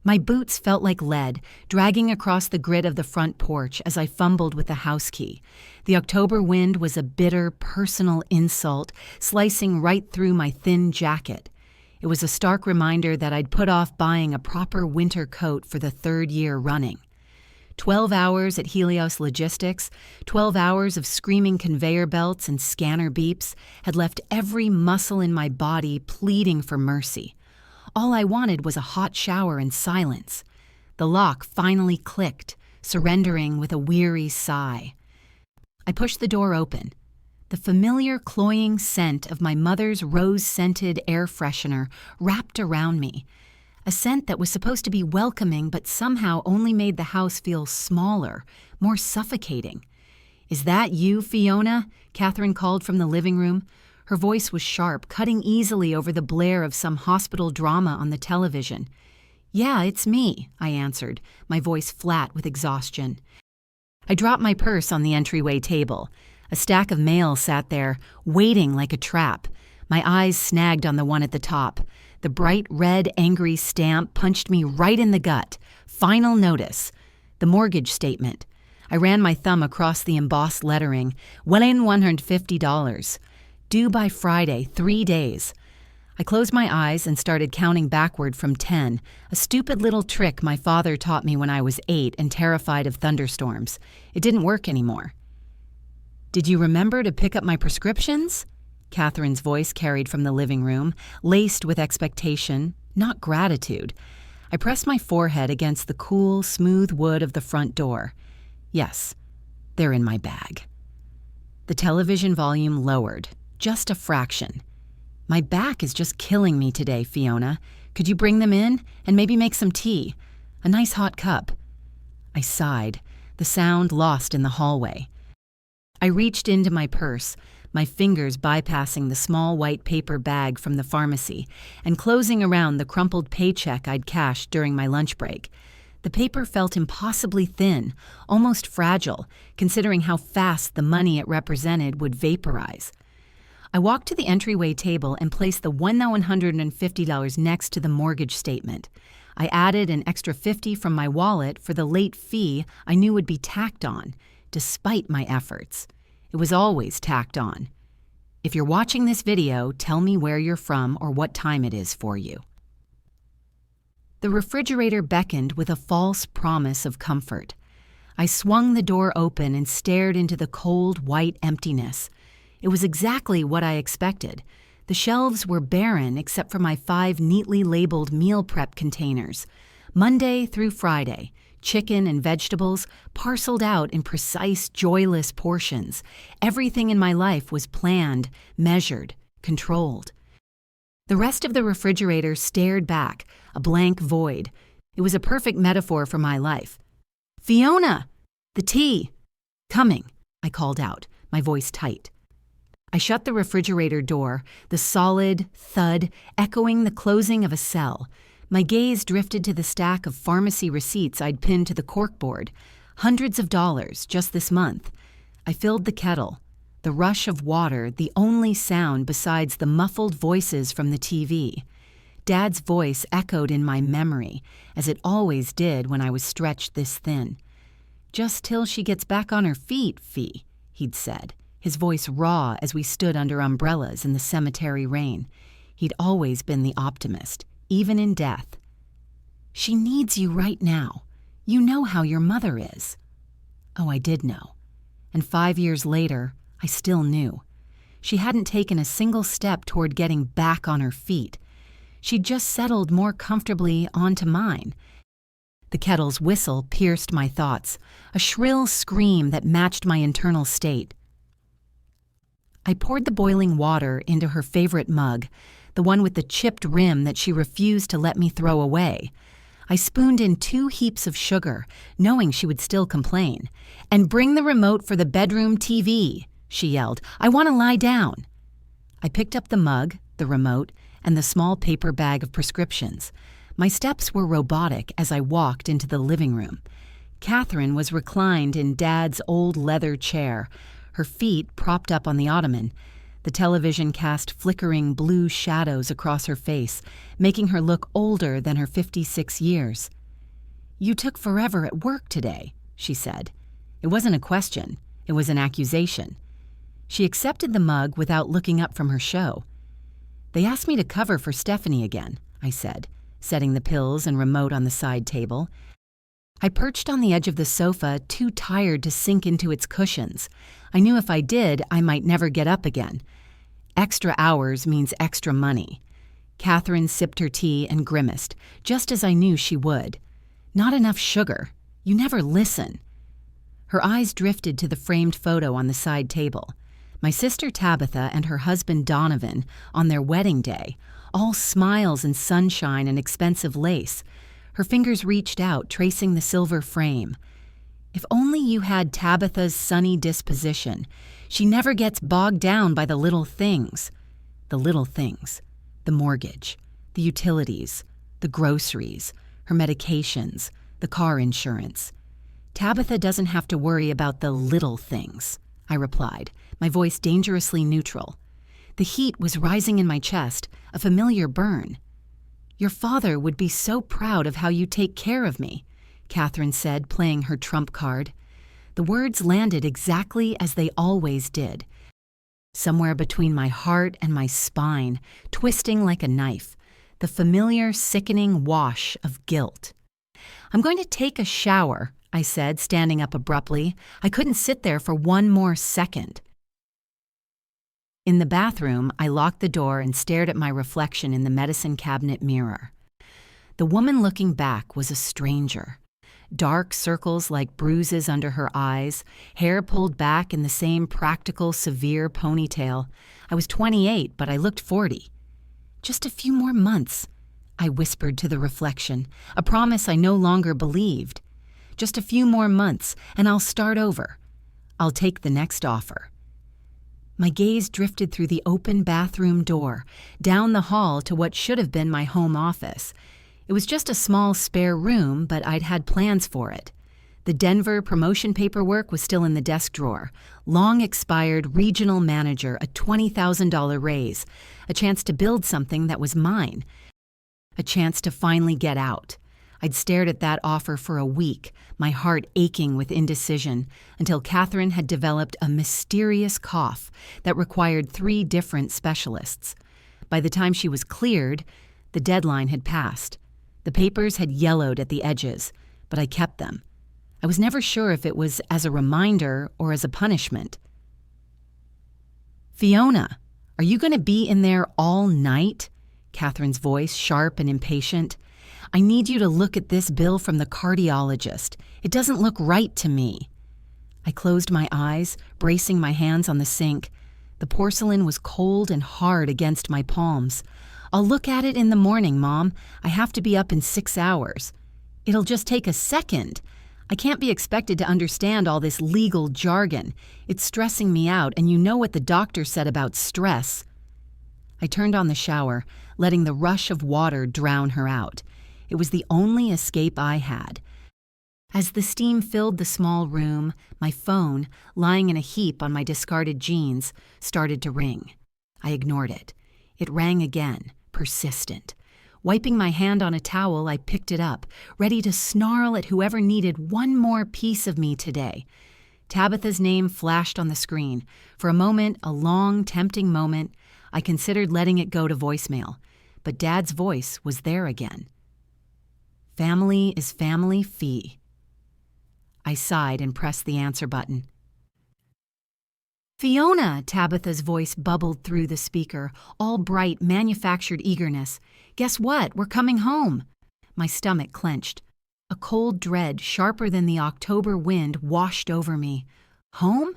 My boots felt like lead, dragging across the grit of the front porch as I fumbled with the house key. The October wind was a bitter, personal insult, slicing right through my thin jacket. It was a stark reminder that I'd put off buying a proper winter coat for the third year running. 12 hours at Helios Logistics, 12 hours of screaming conveyor belts and scanner beeps had left every muscle in my body pleading for mercy. All I wanted was a hot shower and silence. The lock finally clicked, surrendering with a weary sigh. I pushed the door open. The familiar cloying scent of my mother's rose-scented air freshener wrapped around me. A scent that was supposed to be welcoming but somehow only made the house feel smaller, more suffocating. "Is that you, Fiona?" Catherine called from the living room. Her voice was sharp, cutting easily over the blare of some hospital drama on the television. "Yeah, it's me," I answered, my voice flat with exhaustion. I dropped my purse on the entryway table. A stack of mail sat there, waiting like a trap. My eyes snagged on the one at the top. The bright red, angry stamp punched me right in the gut. Final notice. The mortgage statement. I ran my thumb across the embossed lettering. Well in $150. Due by Friday, 3 days. I closed my eyes and started counting backward from 10, a stupid little trick my father taught me when I was 8 and terrified of thunderstorms. It didn't work anymore. "Did you remember to pick up my prescriptions?" Catherine's voice carried from the living room, laced with expectation, not gratitude. I pressed my forehead against the cool, smooth wood of the front door. Yes, they're in my bag. The television volume lowered, just a fraction. "My back is just killing me today, Fiona. Could you bring them in and maybe make some tea? A nice hot cup." I sighed, the sound lost in the hallway. I reached into my purse, my fingers bypassing the small white paper bag from the pharmacy and closing around the crumpled paycheck I'd cashed during my lunch break. The paper felt impossibly thin, almost fragile, considering how fast the money it represented would vaporize. I walked to the entryway table and placed the $1,150 next to the mortgage statement. I added an extra $50 from my wallet for the late fee I knew would be tacked on, despite my efforts. It was always tacked on. If you're watching this video, tell me where you're from or what time it is for you. The refrigerator beckoned with a false promise of comfort. I swung the door open and stared into the cold, white emptiness. It was exactly what I expected. The shelves were barren except for my 5 neatly labeled meal prep containers. Monday through Friday, chicken and vegetables parceled out in precise, joyless portions. Everything in my life was planned, measured, controlled. The rest of the refrigerator stared back, a blank void. It was a perfect metaphor for my life. "Fiona! The tea!" "Coming," I called out, my voice tight. I shut the refrigerator door, the solid thud echoing the closing of a cell. My gaze drifted to the stack of pharmacy receipts I'd pinned to the corkboard. Hundreds of dollars just this month. I filled the kettle. The rush of water, the only sound besides the muffled voices from the TV. Dad's voice echoed in my memory, as it always did when I was stretched this thin. "Just till she gets back on her feet, Fee," he'd said, his voice raw as we stood under umbrellas in the cemetery rain. He'd always been the optimist, even in death. "She needs you right now. You know how your mother is." Oh, I did know. And 5 years later, I still knew. She hadn't taken a single step toward getting back on her feet. She'd just settled more comfortably onto mine. The kettle's whistle pierced my thoughts, a shrill scream that matched my internal state. I poured the boiling water into her favorite mug, the one with the chipped rim that she refused to let me throw away. I spooned in 2 heaps of sugar, knowing she would still complain. "And bring the remote for the bedroom TV," she yelled. "I want to lie down." I picked up the mug, the remote, and the small paper bag of prescriptions. My steps were robotic as I walked into the living room. Catherine was reclined in Dad's old leather chair, her feet propped up on the ottoman. The television cast flickering blue shadows across her face, making her look older than her 56 years. "You took forever at work today," she said. It wasn't a question, it was an accusation. She accepted the mug without looking up from her show. "They asked me to cover for Stephanie again," I said, setting the pills and remote on the side table. I perched on the edge of the sofa, too tired to sink into its cushions. I knew if I did, I might never get up again. Extra hours means extra money. Catherine sipped her tea and grimaced, just as I knew she would. "Not enough sugar. You never listen." Her eyes drifted to the framed photo on the side table. My sister Tabitha and her husband Donovan on their wedding day, all smiles and sunshine and expensive lace. Her fingers reached out, tracing the silver frame. If only you had Tabitha's sunny disposition. She never gets bogged down by the little things. The little things. The mortgage, the utilities, the groceries, her medications, the car insurance. "Tabitha doesn't have to worry about the little things," I replied, my voice dangerously neutral. The heat was rising in my chest, a familiar burn. "Your father would be so proud of how you take care of me," Catherine said, playing her trump card. The words landed exactly as they always did. Somewhere between my heart and my spine, twisting like a knife, the familiar, sickening wash of guilt. "I'm going to take a shower," I said, standing up abruptly. I couldn't sit there for one more second. In the bathroom, I locked the door and stared at my reflection in the medicine cabinet mirror. The woman looking back was a stranger. Dark circles like bruises under her eyes, hair pulled back in the same practical, severe ponytail. I was 28, but I looked 40. "Just a few more months," I whispered to the reflection, a promise I no longer believed. "Just a few more months, and I'll start over. I'll take the next offer." My gaze drifted through the open bathroom door, down the hall to what should have been my home office. It was just a small spare room, but I'd had plans for it. The Denver promotion paperwork was still in the desk drawer. Long expired regional manager, a $20,000 raise, a chance to build something that was mine, a chance to finally get out. I'd stared at that offer for a week, my heart aching with indecision, until Catherine had developed a mysterious cough that required 3 different specialists. By the time she was cleared, the deadline had passed. The papers had yellowed at the edges, but I kept them. I was never sure if it was as a reminder or as a punishment. "Fiona, are you going to be in there all night?" Catherine's voice, sharp and impatient. "I need you to look at this bill from the cardiologist. It doesn't look right to me." I closed my eyes, bracing my hands on the sink. The porcelain was cold and hard against my palms. "I'll look at it in the morning, Mom. I have to be up in 6 hours. It'll just take a second. I can't be expected to understand all this legal jargon. It's stressing me out, and you know what the doctor said about stress." I turned on the shower, letting the rush of water drown her out. It was the only escape I had. As the steam filled the small room, my phone, lying in a heap on my discarded jeans, started to ring. I ignored it. It rang again, persistent. Wiping my hand on a towel, I picked it up, ready to snarl at whoever needed one more piece of me today. Tabitha's name flashed on the screen. For a moment, a long, tempting moment, I considered letting it go to voicemail. But Dad's voice was there again. "Family is family fee." I sighed and pressed the answer button. "Fiona," Tabitha's voice bubbled through the speaker, all bright, manufactured eagerness. "Guess what? We're coming home." My stomach clenched. A cold dread, sharper than the October wind, washed over me. "Home?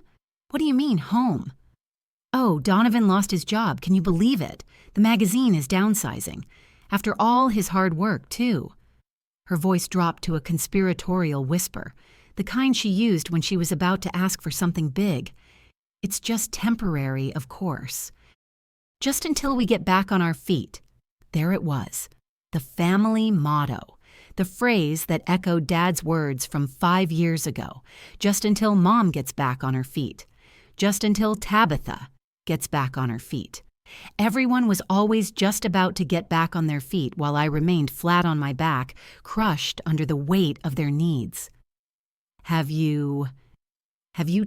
What do you mean, home?" "Oh, Donovan lost his job. Can you believe it? The magazine is downsizing. After all his hard work, too." Her voice dropped to a conspiratorial whisper, the kind she used when she was about to ask for something big. "It's just temporary, of course. Just until we get back on our feet." There it was, the family motto, the phrase that echoed Dad's words from 5 years ago. Just until Mom gets back on her feet. Just until Tabitha gets back on her feet. Everyone was always just about to get back on their feet while I remained flat on my back, crushed under the weight of their needs. Have you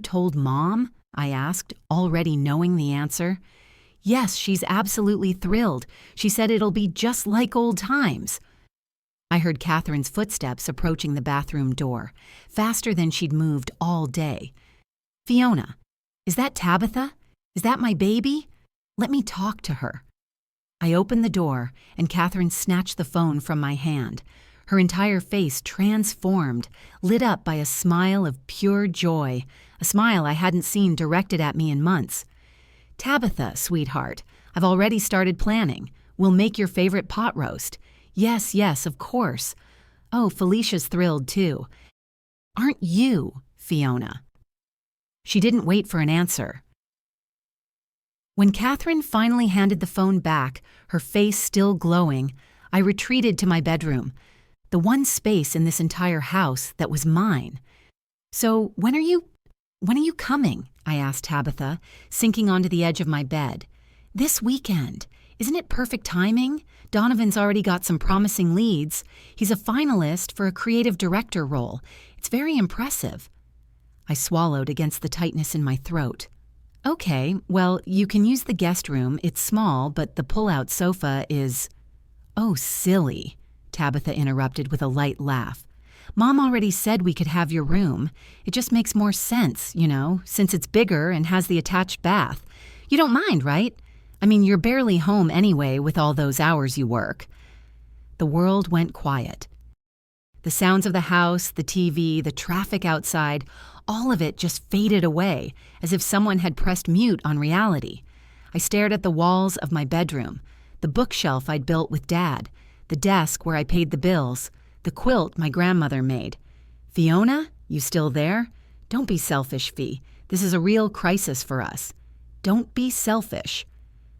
told Mom? I asked, already knowing the answer. Yes, she's absolutely thrilled. She said it'll be just like old times. I heard Catherine's footsteps approaching the bathroom door, faster than she'd moved all day. Fiona, is that Tabitha? Is that my baby? Let me talk to her. I opened the door, and Catherine snatched the phone from my hand. Her entire face transformed, lit up by a smile of pure joy, a smile I hadn't seen directed at me in months. Tabitha, sweetheart, I've already started planning. We'll make your favorite pot roast. Yes, of course. Oh, Felicia's thrilled too. Aren't you, Fiona? She didn't wait for an answer. When Catherine finally handed the phone back, her face still glowing, I retreated to my bedroom, the one space in this entire house that was mine. So when are you coming? I asked Tabitha, sinking onto the edge of my bed. This weekend. Isn't it perfect timing? Donovan's already got some promising leads. He's a finalist for a creative director role. It's very impressive. I swallowed against the tightness in my throat. Okay, well, you can use the guest room. It's small, but the pull-out sofa is... Oh, silly, Tabitha interrupted with a light laugh. Mom already said we could have your room. It just makes more sense, since it's bigger and has the attached bath. You don't mind, right? I mean, you're barely home anyway with all those hours you work. The world went quiet. The sounds of the house, the TV, the traffic outside, all of it just faded away, as if someone had pressed mute on reality. I stared at the walls of my bedroom, the bookshelf I'd built with Dad, the desk where I paid the bills, the quilt my grandmother made. Fiona, you still there? Don't be selfish, Fee. This is a real crisis for us. Don't be selfish.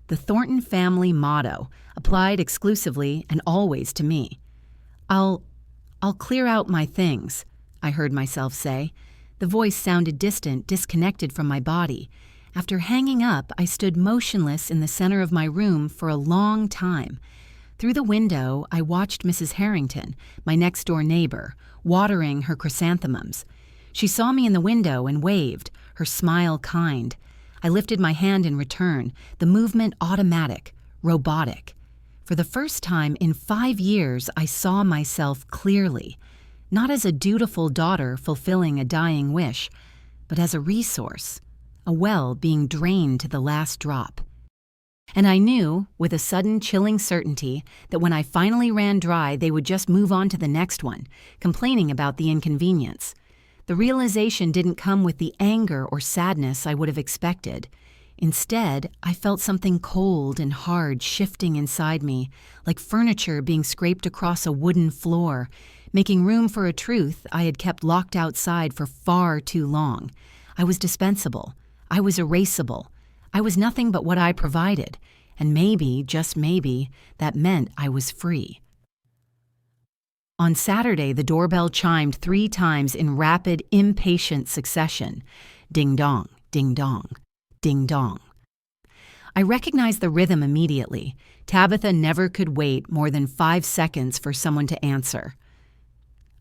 The Thornton family motto, applied exclusively and always to me. I'll clear out my things, I heard myself say. The voice sounded distant, disconnected from my body. After hanging up, I stood motionless in the center of my room for a long time. Through the window, I watched Mrs. Harrington, my next-door neighbor, watering her chrysanthemums. She saw me in the window and waved, her smile kind. I lifted my hand in return, the movement automatic, robotic. For the first time in 5 years, I saw myself clearly. Not as a dutiful daughter fulfilling a dying wish, but as a resource, a well being drained to the last drop. And I knew, with a sudden chilling certainty, that when I finally ran dry, they would just move on to the next one, complaining about the inconvenience. The realization didn't come with the anger or sadness I would have expected. Instead, I felt something cold and hard shifting inside me, like furniture being scraped across a wooden floor, making room for a truth I had kept locked outside for far too long. I was dispensable. I was erasable. I was nothing but what I provided, and maybe, just maybe, that meant I was free. On Saturday, the doorbell chimed 3 times in rapid, impatient succession. Ding-dong, ding-dong, ding-dong. I recognized the rhythm immediately. Tabitha never could wait more than 5 seconds for someone to answer.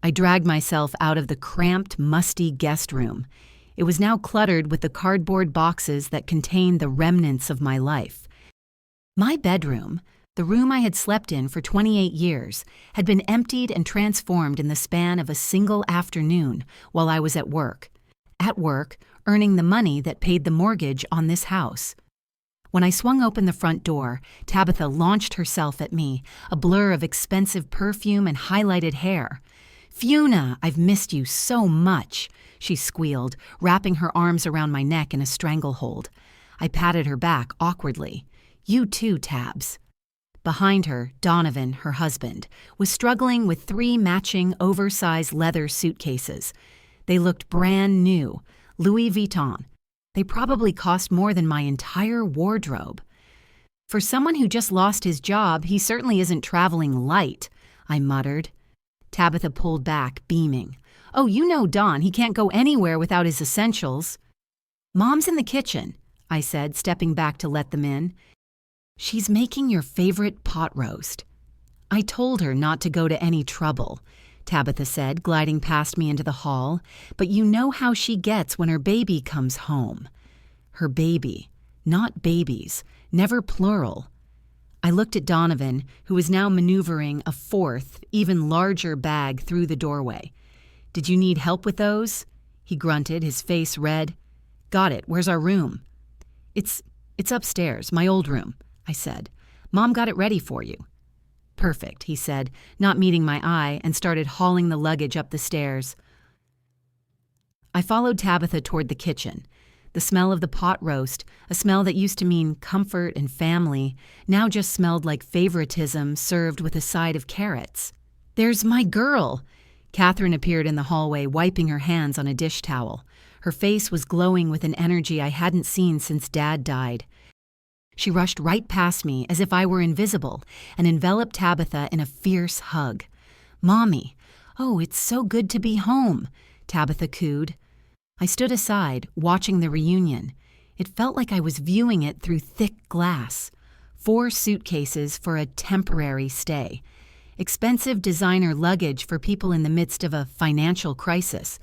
I dragged myself out of the cramped, musty guest room. It was now cluttered with the cardboard boxes that contained the remnants of my life. My bedroom, the room I had slept in for 28 years, had been emptied and transformed in the span of a single afternoon while I was at work. At work, earning the money that paid the mortgage on this house. When I swung open the front door, Tabitha launched herself at me, a blur of expensive perfume and highlighted hair. "Fiona, I've missed you so much," she squealed, wrapping her arms around my neck in a stranglehold. I patted her back awkwardly. "You too, Tabs." Behind her, Donovan, her husband, was struggling with 3 matching oversized leather suitcases. They looked brand new, Louis Vuitton. They probably cost more than my entire wardrobe. "For someone who just lost his job, he certainly isn't traveling light," I muttered. Tabitha pulled back, beaming. "Oh, you know Don, he can't go anywhere without his essentials." "Mom's in the kitchen," I said, stepping back to let them in. "She's making your favorite pot roast." "I told her not to go to any trouble," Tabitha said, gliding past me into the hall, "but you know how she gets when her baby comes home." Her baby, not babies, never plural. I looked at Donovan, who was now maneuvering a fourth, even larger bag through the doorway. "Did you need help with those?" He grunted, his face red. "Got it. Where's our room?" It's upstairs, my old room," I said. "Mom got it ready for you." "Perfect," he said, not meeting my eye, and started hauling the luggage up the stairs. I followed Tabitha toward the kitchen. The smell of the pot roast, a smell that used to mean comfort and family, now just smelled like favoritism served with a side of carrots. "There's my girl!" Catherine appeared in the hallway, wiping her hands on a dish towel. Her face was glowing with an energy I hadn't seen since Dad died. She rushed right past me as if I were invisible and enveloped Tabitha in a fierce hug. "Mommy! Oh, it's so good to be home!" Tabitha cooed. I stood aside, watching the reunion. It felt like I was viewing it through thick glass. 4 suitcases for a temporary stay. Expensive designer luggage for people in the midst of a financial crisis.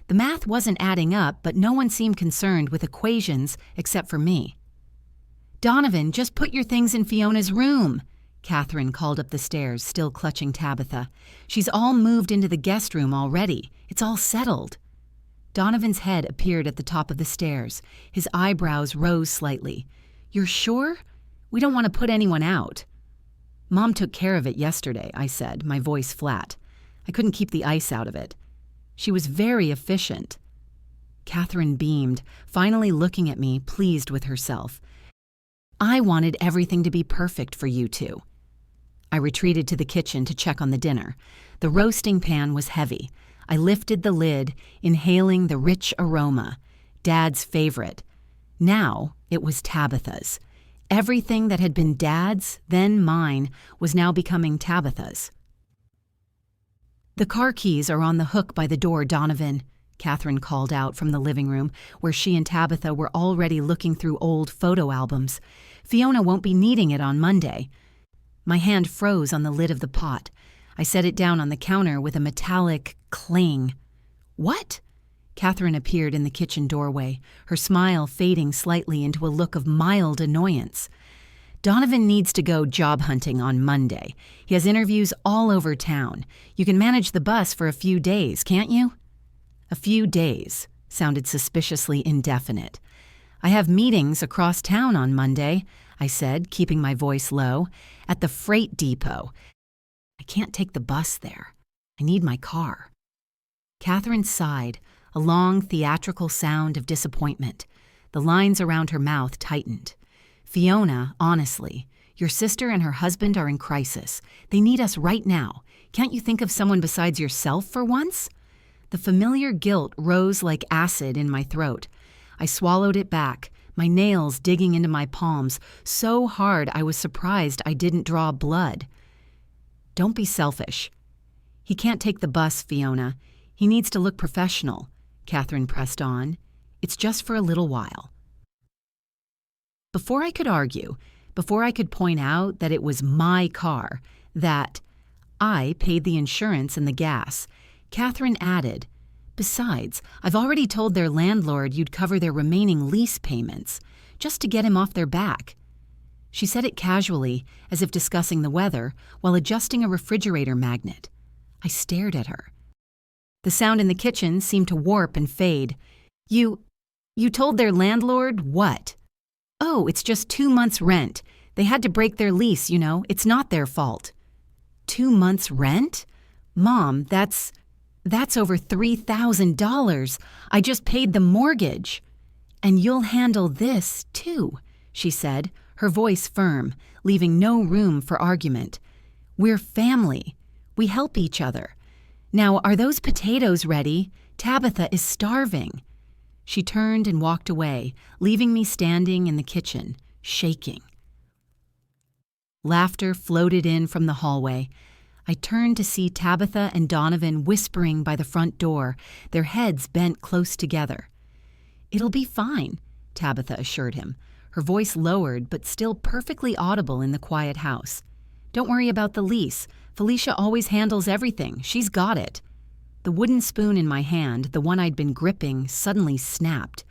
The math wasn't adding up, but no one seemed concerned with equations except for me. "Donovan, just put your things in Fiona's room," Catherine called up the stairs, still clutching Tabitha. "She's all moved into the guest room already. It's all settled." Donovan's head appeared at the top of the stairs. His eyebrows rose slightly. "You're sure? We don't want to put anyone out." "Mom took care of it yesterday," I said, my voice flat. I couldn't keep the ice out of it. "She was very efficient." Catherine beamed, finally looking at me, pleased with herself. "I wanted everything to be perfect for you two." I retreated to the kitchen to check on the dinner. The roasting pan was heavy. I lifted the lid, inhaling the rich aroma. Dad's favorite. Now it was Tabitha's. Everything that had been Dad's, then mine, was now becoming Tabitha's. "The car keys are on the hook by the door, Donovan," Catherine called out from the living room, where she and Tabitha were already looking through old photo albums. "Fiona won't be needing it on Monday." My hand froze on the lid of the pot. I set it down on the counter with a metallic cling. "What?" Catherine appeared in the kitchen doorway, her smile fading slightly into a look of mild annoyance. "Donovan needs to go job hunting on Monday. He has interviews all over town. You can manage the bus for a few days, can't you?" "A few days" sounded suspiciously indefinite. "I have meetings across town on Monday," I said, keeping my voice low, "at the freight depot. I can't take the bus there. I need my car." Catherine sighed, a long theatrical sound of disappointment. The lines around her mouth tightened. "Fiona, honestly, your sister and her husband are in crisis. They need us right now. Can't you think of someone besides yourself for once?" The familiar guilt rose like acid in my throat. I swallowed it back, my nails digging into my palms, so hard I was surprised I didn't draw blood. "Don't be selfish." "He can't take the bus, Fiona. He needs to look professional," Catherine pressed on. "It's just for a little while." Before I could argue, before I could point out that it was my car, that I paid the insurance and the gas, Catherine added, "Besides, I've already told their landlord you'd cover their remaining lease payments, just to get him off their back." She said it casually, as if discussing the weather, while adjusting a refrigerator magnet. I stared at her. The sound in the kitchen seemed to warp and fade. You told their landlord what?" "Oh, it's just 2 months' rent. They had to break their lease, you know. It's not their fault." 2 months' rent? Mom, that's over $3,000. I just paid the mortgage." "And you'll handle this, too," she said, her voice firm, leaving no room for argument. "We're family. We help each other. Now, are those potatoes ready? Tabitha is starving." She turned and walked away, leaving me standing in the kitchen, shaking. Laughter floated in from the hallway. I turned to see Tabitha and Donovan whispering by the front door, their heads bent close together. "It'll be fine. Tabitha assured him, her voice lowered but still perfectly audible in the quiet house. "Don't worry about the lease. Felicia always handles everything. She's got it." The wooden spoon in my hand, the one I'd been gripping, suddenly snapped.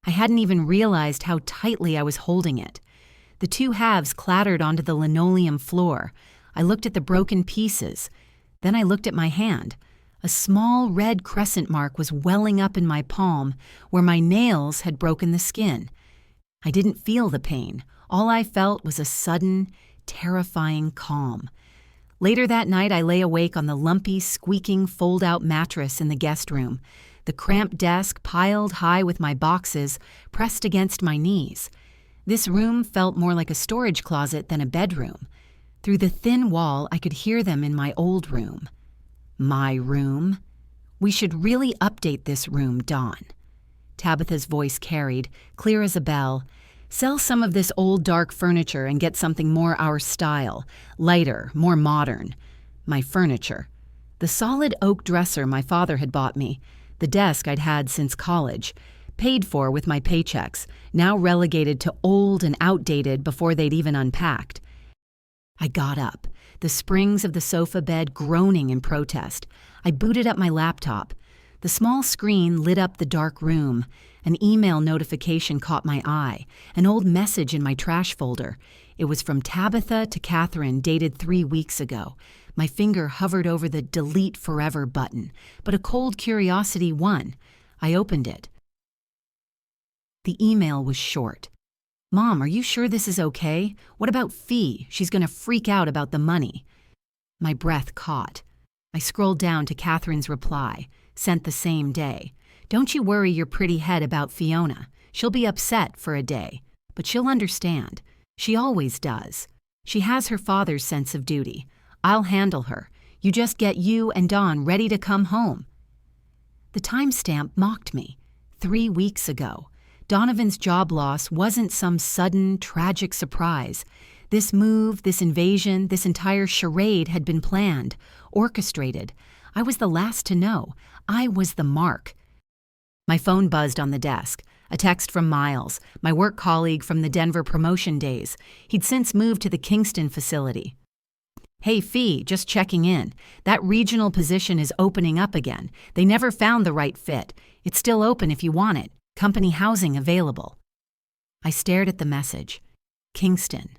I hadn't even realized how tightly I was holding it. The two halves clattered onto the linoleum floor. I looked at the broken pieces. Then I looked at my hand. A small red crescent mark was welling up in my palm where my nails had broken the skin. I didn't feel the pain. All I felt was a sudden, terrifying calm. Later that night, I lay awake on the lumpy, squeaking fold-out mattress in the guest room, the cramped desk piled high with my boxes pressed against my knees. This room felt more like a storage closet than a bedroom. Through the thin wall, I could hear them in my old room. My room? We should really update this room, Dawn. Tabitha's voice carried, clear as a bell. Sell some of this old dark furniture and get something more our style, lighter, more modern. My furniture. The solid oak dresser my father had bought me, the desk I'd had since college, paid for with my paychecks, now relegated to old and outdated before they'd even unpacked. I got up, the springs of the sofa bed groaning in protest. I booted up my laptop. The small screen lit up the dark room. An email notification caught my eye, an old message in my trash folder. It was from Tabitha to Catherine, dated 3 weeks ago. My finger hovered over the Delete Forever button, but a cold curiosity won. I opened it. The email was short. "Mom, are you sure this is okay? What about Fee? She's going to freak out about the money." My breath caught. I scrolled down to Catherine's reply, sent the same day. "Don't you worry your pretty head about Fiona. She'll be upset for a day, but she'll understand. She always does. She has her father's sense of duty. I'll handle her. You just get you and Dawn ready to come home." The timestamp mocked me. 3 weeks ago. Donovan's job loss wasn't some sudden, tragic surprise. This move, this invasion, this entire charade had been planned, orchestrated. I was the last to know. I was the mark. My phone buzzed on the desk. A text from Miles, my work colleague from the Denver promotion days. He'd since moved to the Kingston facility. "Hey, Fee, just checking in. That regional position is opening up again. They never found the right fit. It's still open if you want it. Company housing available." I stared at the message. Kingston.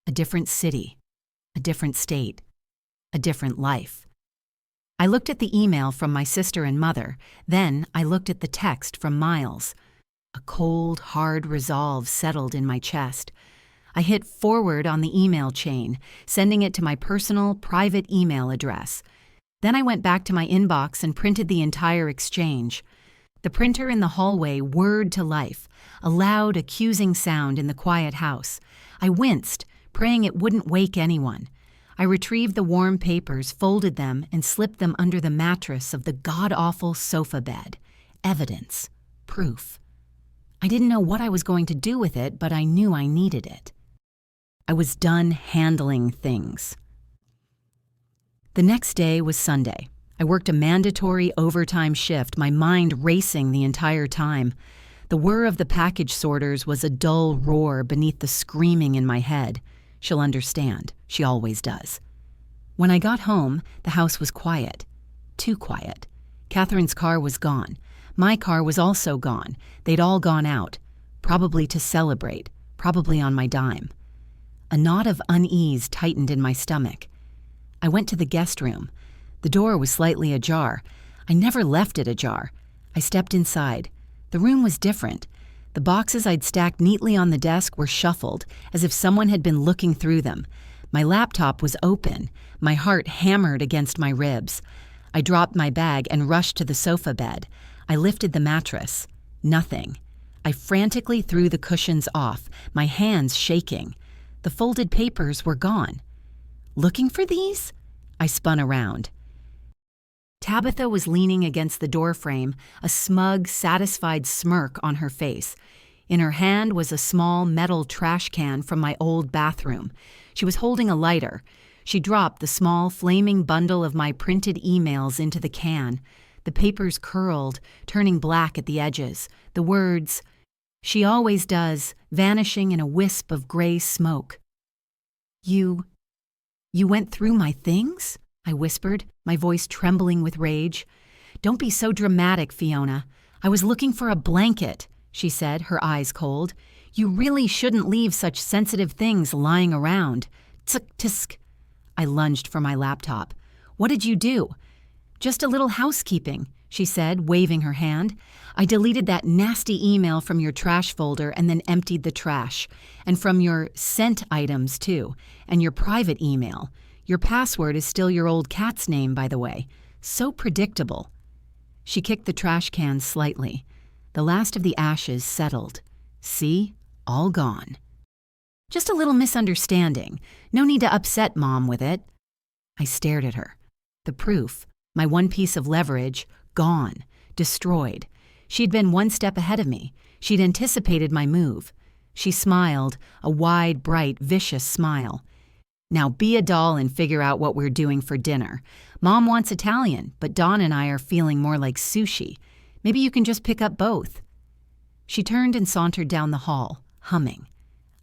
A different city. A different state. A different life. I looked at the email from my sister and mother. Then I looked at the text from Miles. A cold, hard resolve settled in my chest. I hit forward on the email chain, sending it to my personal, private email address. Then I went back to my inbox and printed the entire exchange. The printer in the hallway whirred to life, a loud, accusing sound in the quiet house. I winced, praying it wouldn't wake anyone. I retrieved the warm papers, folded them, and slipped them under the mattress of the god-awful sofa bed. Evidence. Proof. I didn't know what I was going to do with it, but I knew I needed it. I was done handling things. The next day was Sunday. I worked a mandatory overtime shift, my mind racing the entire time. The whir of the package sorters was a dull roar beneath the screaming in my head. She'll understand. She always does. When I got home, the house was quiet. Too quiet. Catherine's car was gone. My car was also gone. They'd all gone out. Probably to celebrate. Probably on my dime. A knot of unease tightened in my stomach. I went to the guest room. The door was slightly ajar. I never left it ajar. I stepped inside. The room was different. The boxes I'd stacked neatly on the desk were shuffled, as if someone had been looking through them. My laptop was open. My heart hammered against my ribs. I dropped my bag and rushed to the sofa bed. I lifted the mattress. Nothing. I frantically threw the cushions off, my hands shaking. The folded papers were gone. Looking for these? I spun around. Tabitha was leaning against the doorframe, a smug, satisfied smirk on her face. In her hand was a small metal trash can from my old bathroom. She was holding a lighter. She dropped the small, flaming bundle of my printed emails into the can. The papers curled, turning black at the edges. The words, She always does, vanishing in a wisp of gray smoke. You went through my things? I whispered, my voice trembling with rage. Don't be so dramatic, Fiona. I was looking for a blanket, she said, her eyes cold. You really shouldn't leave such sensitive things lying around. Tsk, tisk. I lunged for my laptop. What did you do? Just a little housekeeping, she said, waving her hand. I deleted that nasty email from your trash folder and then emptied the trash. And from your sent items, too. And your private email. Your password is still your old cat's name, by the way. So predictable. She kicked the trash can slightly. The last of the ashes settled. See? All gone. Just a little misunderstanding. No need to upset Mom with it. I stared at her. The proof, my one piece of leverage, gone, destroyed. She'd been one step ahead of me. She'd anticipated my move. She smiled, a wide, bright, vicious smile. Now be a doll and figure out what we're doing for dinner. Mom wants Italian, but Dawn and I are feeling more like sushi. Maybe you can just pick up both. She turned and sauntered down the hall, humming.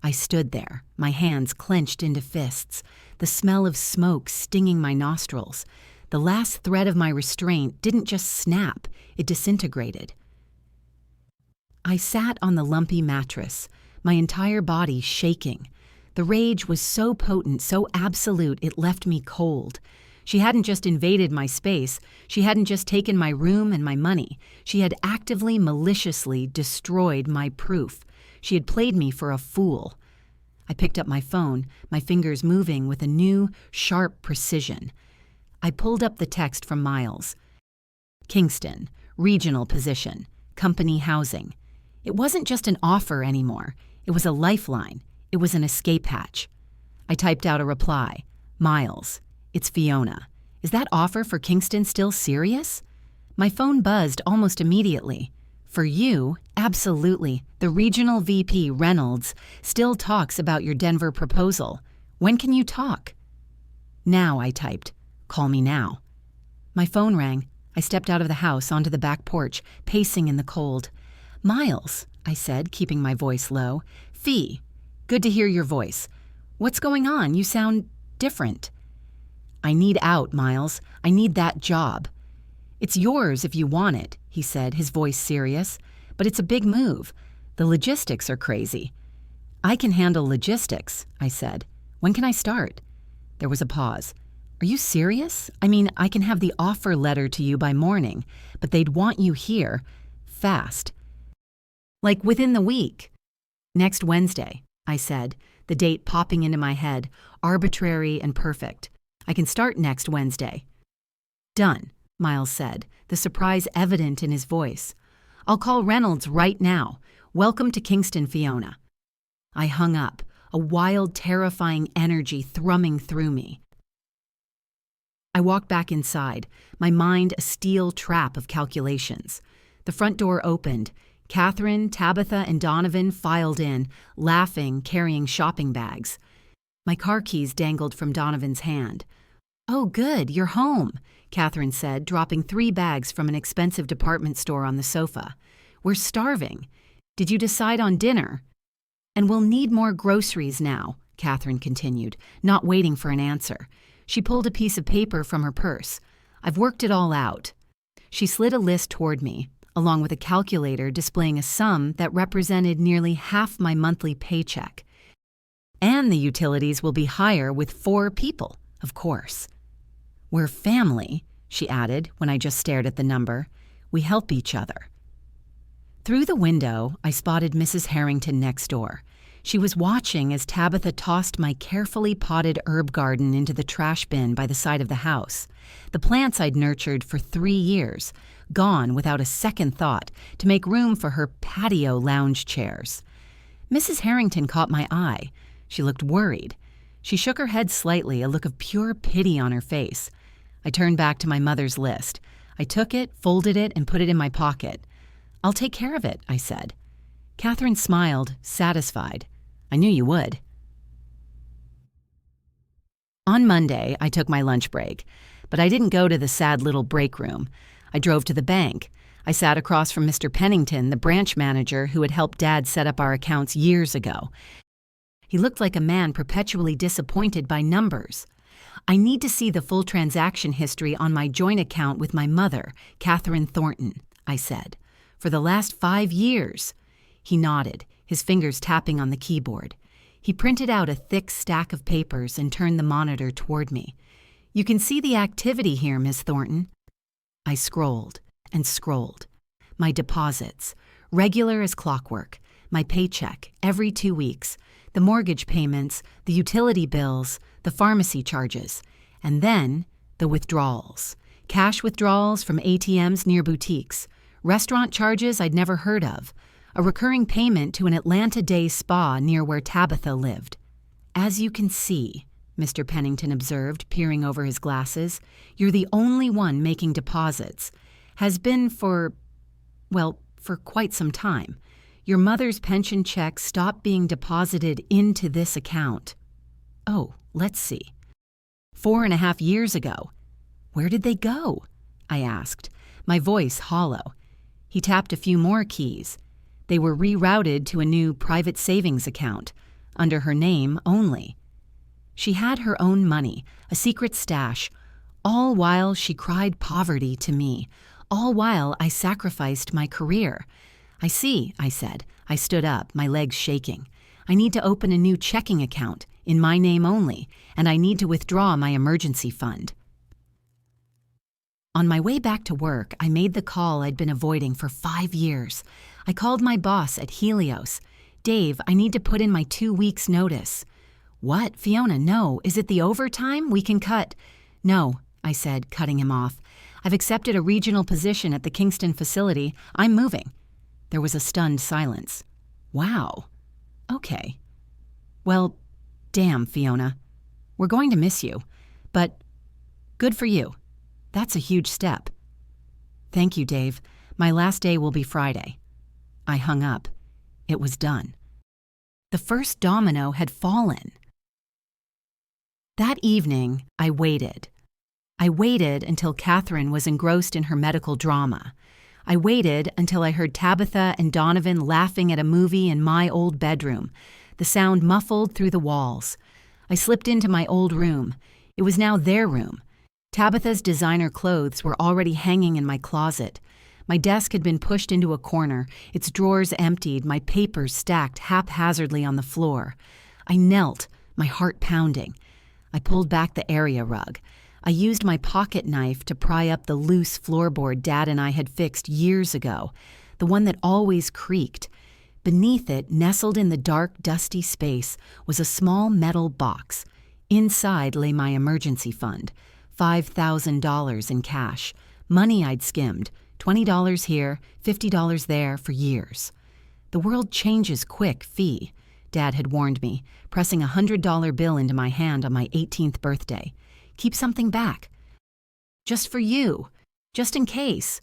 I stood there, my hands clenched into fists, the smell of smoke stinging my nostrils. The last thread of my restraint didn't just snap, it disintegrated. I sat on the lumpy mattress, my entire body shaking. The rage was so potent, so absolute, it left me cold. She hadn't just invaded my space. She hadn't just taken my room and my money. She had actively, maliciously destroyed my proof. She had played me for a fool. I picked up my phone, my fingers moving with a new, sharp precision. I pulled up the text from Miles. Kingston, regional position, company housing. It wasn't just an offer anymore. It was a lifeline. It was an escape hatch. I typed out a reply. Miles, it's Fiona. Is that offer for Kingston still serious? My phone buzzed almost immediately. For you, absolutely. The regional VP, Reynolds, still talks about your Denver proposal. When can you talk? Now, I typed. Call me now. My phone rang. I stepped out of the house onto the back porch, pacing in the cold. Miles, I said, keeping my voice low. Fee, good to hear your voice. What's going on? You sound different. I need out, Miles. I need that job. It's yours if you want it, he said, his voice serious. But it's a big move. The logistics are crazy. I can handle logistics, I said. When can I start? There was a pause. Are you serious? I mean, I can have the offer letter to you by morning, but they'd want you here fast. Like within the week. Next Wednesday, I said, the date popping into my head, arbitrary and perfect. I can start next Wednesday. Done, Miles said, the surprise evident in his voice. I'll call Reynolds right now. Welcome to Kingston, Fiona. I hung up, a wild, terrifying energy thrumming through me. I walked back inside, my mind a steel trap of calculations. The front door opened. Catherine, Tabitha, and Donovan filed in, laughing, carrying shopping bags. My car keys dangled from Donovan's hand. Oh, good, you're home, Catherine said, dropping 3 bags from an expensive department store on the sofa. We're starving. Did you decide on dinner? And we'll need more groceries now, Catherine continued, not waiting for an answer. She pulled a piece of paper from her purse. I've worked it all out. She slid a list toward me, along with a calculator displaying a sum that represented nearly half my monthly paycheck. And the utilities will be higher with 4 people, of course. We're family, she added when I just stared at the number. We help each other. Through the window, I spotted Mrs. Harrington next door. She was watching as Tabitha tossed my carefully potted herb garden into the trash bin by the side of the house. The plants I'd nurtured for 3 years, gone without a second thought to make room for her patio lounge chairs. Mrs. Harrington caught my eye. She looked worried. She shook her head slightly, a look of pure pity on her face. I turned back to my mother's list. I took it, folded it, and put it in my pocket. I'll take care of it, I said. Catherine smiled, satisfied. I knew you would. On Monday, I took my lunch break, But I didn't go to the sad little break room. I drove to the bank. I sat across from Mr. Pennington, the branch manager who had helped Dad set up our accounts years ago. He looked like a man perpetually disappointed by numbers. I need to see the full transaction history on my joint account with my mother, Catherine Thornton, I said. For the last 5 years. He nodded, his fingers tapping on the keyboard. He printed out a thick stack of papers and turned the monitor toward me. You can see the activity here, Miss Thornton. I scrolled and scrolled. My deposits, regular as clockwork. My paycheck, every 2 weeks. The mortgage payments, the utility bills, the pharmacy charges. And then the withdrawals. Cash withdrawals from ATMs near boutiques. Restaurant charges I'd never heard of. A recurring payment to an Atlanta Day spa near where Tabitha lived. As you can see, Mr. Pennington observed, peering over his glasses, you're the only one making deposits. Has been for quite some time. Your mother's pension check stopped being deposited into this account. Oh, let's see. 4.5 years ago. Where did they go? I asked, my voice hollow. He tapped a few more keys. They were rerouted to a new private savings account, under her name only. She had her own money, a secret stash, all while she cried poverty to me, all while I sacrificed my career. I see, I said. I stood up, my legs shaking. I need to open a new checking account, in my name only, and I need to withdraw my emergency fund. On my way back to work, I made the call I'd been avoiding for 5 years. I called my boss at Helios. Dave, I need to put in my 2 weeks' notice. What, Fiona, no. Is it the overtime? We can cut. No, I said, cutting him off. I've accepted a regional position at the Kingston facility. I'm moving. There was a stunned silence. Wow. Okay. Well, damn, Fiona. We're going to miss you. But good for you. That's a huge step. Thank you, Dave. My last day will be Friday. I hung up. It was done. The first domino had fallen. That evening, I waited. I waited until Catherine was engrossed in her medical drama. I waited until I heard Tabitha and Donovan laughing at a movie in my old bedroom, the sound muffled through the walls. I slipped into my old room. It was now their room. Tabitha's designer clothes were already hanging in my closet. My desk had been pushed into a corner, its drawers emptied, my papers stacked haphazardly on the floor. I knelt, my heart pounding. I pulled back the area rug. I used my pocket knife to pry up the loose floorboard Dad and I had fixed years ago, the one that always creaked. Beneath it, nestled in the dark, dusty space, was a small metal box. Inside lay my emergency fund, $5,000 in cash, money I'd skimmed, $20 here, $50 there for years. The world changes quick, Fee, Dad had warned me, pressing a $100 bill into my hand on my 18th birthday. Keep something back. Just for you. Just in case.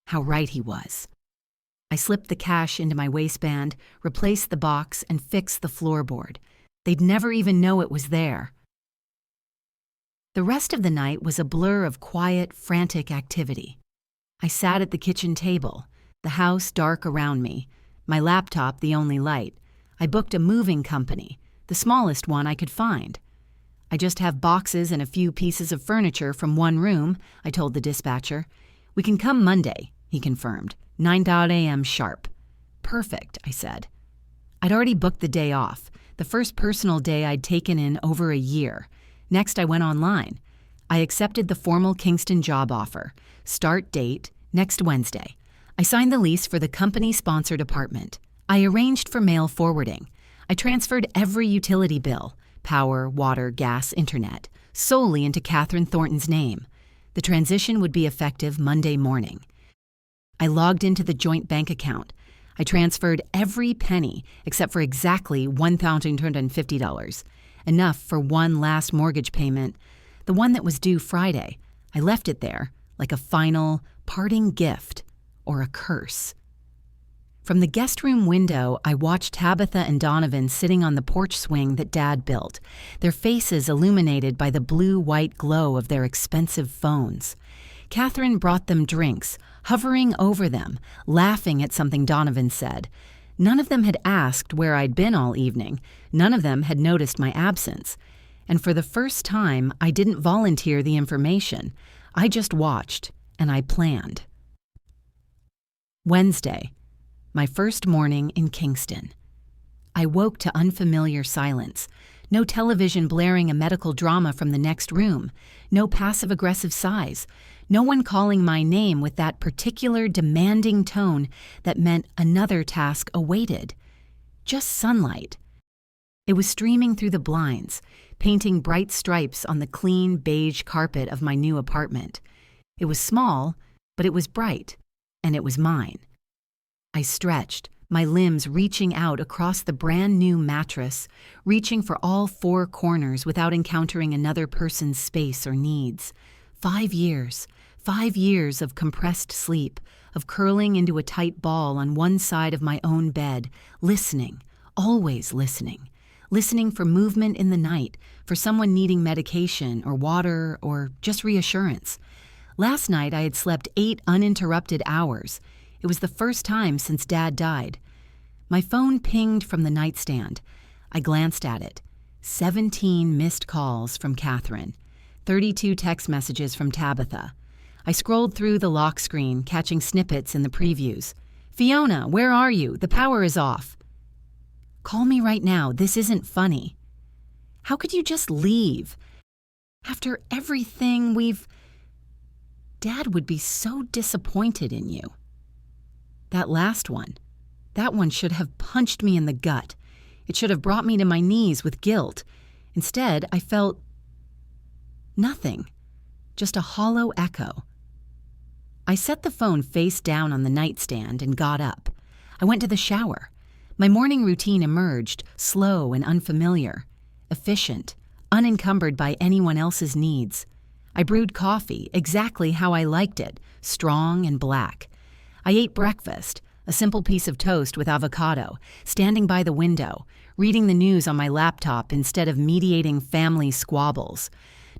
How right he was. I slipped the cash into my waistband, replaced the box, and fixed the floorboard. They'd never even know it was there. The rest of the night was a blur of quiet, frantic activity. I sat at the kitchen table, the house dark around me, my laptop the only light. I booked a moving company, the smallest one I could find. I just have boxes and a few pieces of furniture from one room, I told the dispatcher. We can come Monday, he confirmed, 9 a.m. sharp. Perfect, I said. I'd already booked the day off, the first personal day I'd taken in over a year. Next, I went online. I accepted the formal Kingston job offer. Start date, next Wednesday. I signed the lease for the company-sponsored apartment. I arranged for mail forwarding. I transferred every utility bill, power, water, gas, internet, solely into Catherine Thornton's name. The transition would be effective Monday morning. I logged into the joint bank account. I transferred every penny except for exactly $1,250. Enough for one last mortgage payment, the one that was due Friday. I left it there, like a final, parting gift or a curse. From the guest room window, I watched Tabitha and Donovan sitting on the porch swing that Dad built, their faces illuminated by the blue-white glow of their expensive phones. Catherine brought them drinks, hovering over them, laughing at something Donovan said. None of them had asked where I'd been all evening. None of them had noticed my absence. And for the first time, I didn't volunteer the information. I just watched, and I planned. Wednesday, my first morning in Kingston. I woke to unfamiliar silence. No television blaring a medical drama from the next room. No passive-aggressive sighs. No one calling my name with that particular demanding tone that meant another task awaited. Just sunlight. It was streaming through the blinds, painting bright stripes on the clean beige carpet of my new apartment. It was small, but it was bright, and it was mine. I stretched, my limbs reaching out across the brand-new mattress, reaching for all four corners without encountering another person's space or needs. 5 years of compressed sleep, of curling into a tight ball on one side of my own bed, listening, always listening. Listening for movement in the night, for someone needing medication or water or just reassurance. Last night I had slept 8 uninterrupted hours. It was the first time since Dad died. My phone pinged from the nightstand. I glanced at it. 17 missed calls from Catherine. 32 text messages from Tabitha. I scrolled through the lock screen, catching snippets in the previews. "Fiona, where are you? The power is off." "Call me right now. This isn't funny." "How could you just leave? After everything Dad would be so disappointed in you." That last one should have punched me in the gut. It should have brought me to my knees with guilt. Instead, I felt nothing, just a hollow echo. I set the phone face down on the nightstand and got up. I went to the shower. My morning routine emerged, slow and unfamiliar, efficient, unencumbered by anyone else's needs. I brewed coffee exactly how I liked it, strong and black. I ate breakfast, a simple piece of toast with avocado, standing by the window, reading the news on my laptop instead of mediating family squabbles.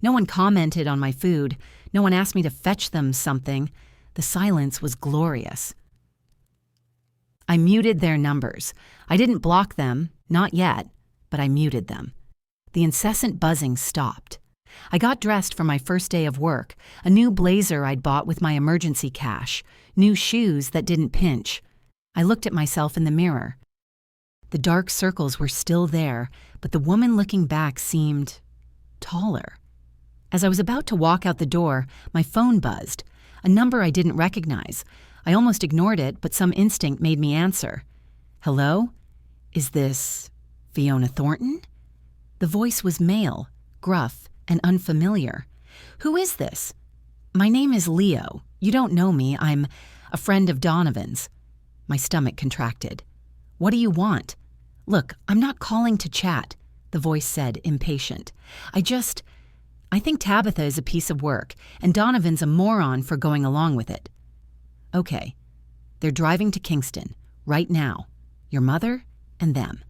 No one commented on my food. No one asked me to fetch them something. The silence was glorious. I muted their numbers. I didn't block them, not yet, but I muted them. The incessant buzzing stopped. I got dressed for my first day of work, a new blazer I'd bought with my emergency cash, new shoes that didn't pinch. I looked at myself in the mirror. The dark circles were still there, but the woman looking back seemed taller. As I was about to walk out the door, my phone buzzed, a number I didn't recognize. I almost ignored it, but some instinct made me answer. "Hello? Is this Fiona Thornton?" The voice was male, gruff, and unfamiliar. "Who is this?" "My name is Leo. You don't know me. I'm a friend of Donovan's." My stomach contracted. "What do you want?" "Look, I'm not calling to chat," the voice said, impatient. I think Tabitha is a piece of work, and Donovan's a moron for going along with it." "Okay. They're driving to Kingston, right now. Your mother and them.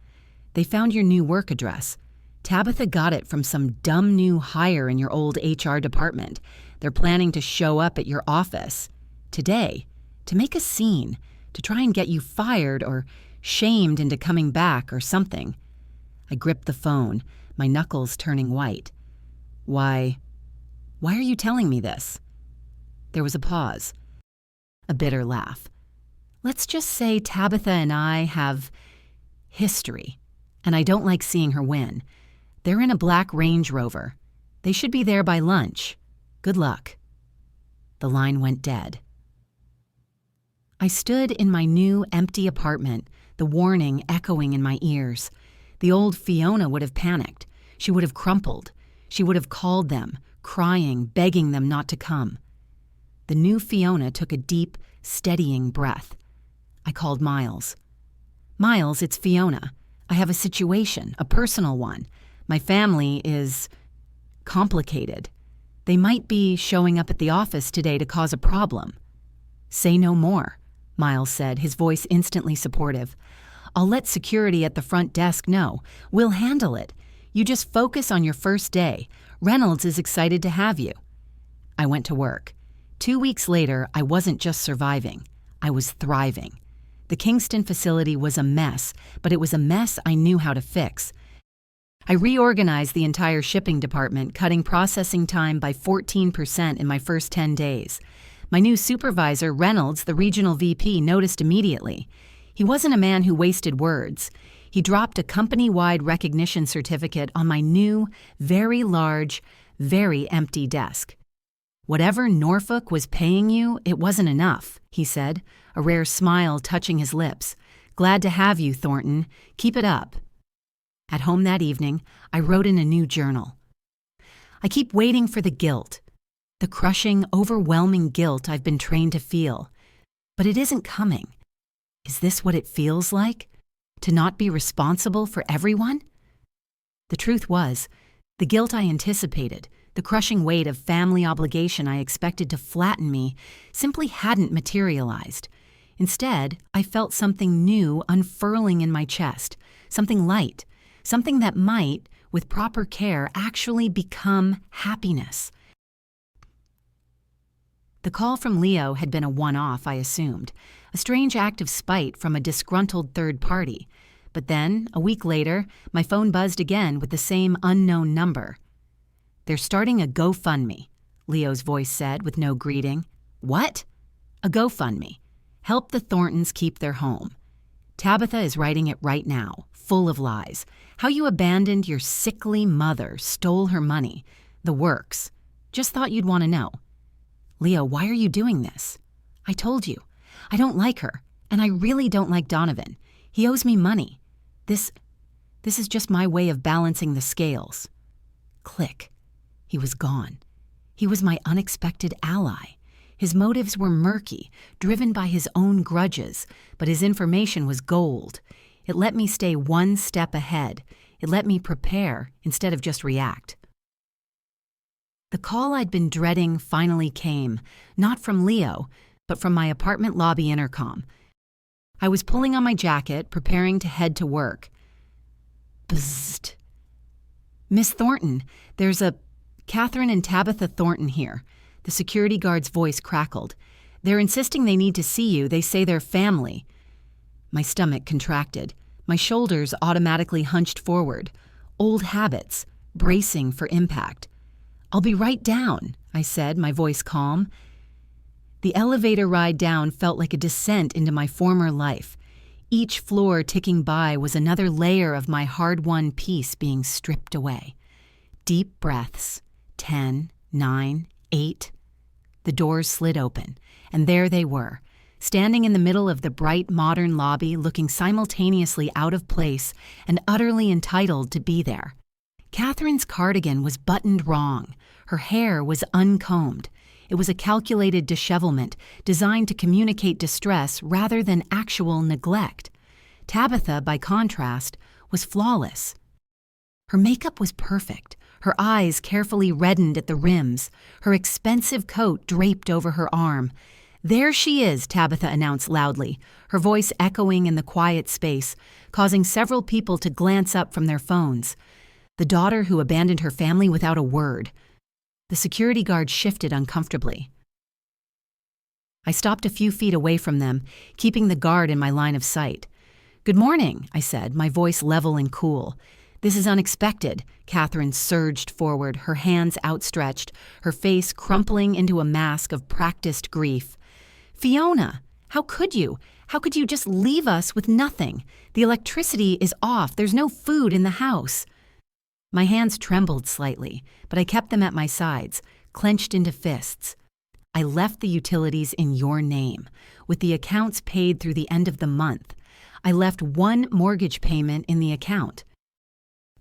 They found your new work address. Tabitha got it from some dumb new hire in your old HR department. They're planning to show up at your office today to make a scene, to try and get you fired or shamed into coming back or something." I gripped the phone, my knuckles turning white. Why are you telling me this?" There was a pause. A bitter laugh. "Let's just say Tabitha and I have history, and I don't like seeing her win. They're in a black Range Rover. They should be there by lunch. Good luck." The line went dead. I stood in my new empty apartment, the warning echoing in my ears. The old Fiona would have panicked. She would have crumpled. She would have called them, crying, begging them not to come. The new Fiona took a deep, steadying breath. I called Miles. "Miles, it's Fiona. I have a situation, a personal one. My family is complicated. They might be showing up at the office today to cause a problem." "Say no more," Miles said, his voice instantly supportive. "I'll let security at the front desk know. We'll handle it. You just focus on your first day. Reynolds is excited to have you." I went to work. 2 weeks later, I wasn't just surviving. I was thriving. The Kingston facility was a mess, but it was a mess I knew how to fix. I reorganized the entire shipping department, cutting processing time by 14% in my first 10 days. My new supervisor, Reynolds, the regional VP, noticed immediately. He wasn't a man who wasted words. He dropped a company-wide recognition certificate on my new, very large, very empty desk. "Whatever Norfolk was paying you, it wasn't enough," he said, a rare smile touching his lips. "Glad to have you, Thornton. Keep it up." At home that evening, I wrote in a new journal. "I keep waiting for the guilt, the crushing, overwhelming guilt I've been trained to feel. But it isn't coming. Is this what it feels like? To not be responsible for everyone?" The truth was, the guilt I anticipated, the crushing weight of family obligation I expected to flatten me, simply hadn't materialized. Instead, I felt something new unfurling in my chest, something light, something that might, with proper care, actually become happiness. The call from Leo had been a one-off, I assumed, a strange act of spite from a disgruntled third party. But then, a week later, my phone buzzed again with the same unknown number. "They're starting a GoFundMe," Leo's voice said with no greeting. "What?" "A GoFundMe. Help the Thorntons keep their home. Tabitha is writing it right now, full of lies. How you abandoned your sickly mother, stole her money. The works. Just thought you'd want to know." "Leo, why are you doing this?" "I told you. I don't like her, and I really don't like Donovan. He owes me money. This is just my way of balancing the scales." Click. He was gone. He was my unexpected ally. His motives were murky, driven by his own grudges, but his information was gold. It let me stay one step ahead. It let me prepare instead of just react. The call I'd been dreading finally came, not from Leo, but from my apartment lobby intercom. I was pulling on my jacket, preparing to head to work. Bzzzt. "Miss Thornton, there's Catherine and Tabitha Thornton here." The security guard's voice crackled. "They're insisting they need to see you. They say they're family." My stomach contracted. My shoulders automatically hunched forward. Old habits, bracing for impact. "I'll be right down," I said, my voice calm. The elevator ride down felt like a descent into my former life. Each floor ticking by was another layer of my hard-won peace being stripped away. Deep breaths. 10, 9, 8. The doors slid open, and there they were, standing in the middle of the bright modern lobby, looking simultaneously out of place and utterly entitled to be there. Catherine's cardigan was buttoned wrong. Her hair was uncombed. It was a calculated dishevelment designed to communicate distress rather than actual neglect. Tabitha, by contrast, was flawless. Her makeup was perfect, her eyes carefully reddened at the rims, her expensive coat draped over her arm. "There she is," Tabitha announced loudly, her voice echoing in the quiet space, causing several people to glance up from their phones. The daughter who abandoned her family without a word. The security guard shifted uncomfortably. I stopped a few feet away from them, keeping the guard in my line of sight. "Good morning," I said, my voice level and cool. "This is unexpected." Catherine surged forward, her hands outstretched, her face crumpling into a mask of practiced grief. "Fiona, how could you? How could you just leave us with nothing? The electricity is off. There's no food in the house." My hands trembled slightly, but I kept them at my sides, clenched into fists. "I left the utilities in your name, with the accounts paid through the end of the month. I left one mortgage payment in the account.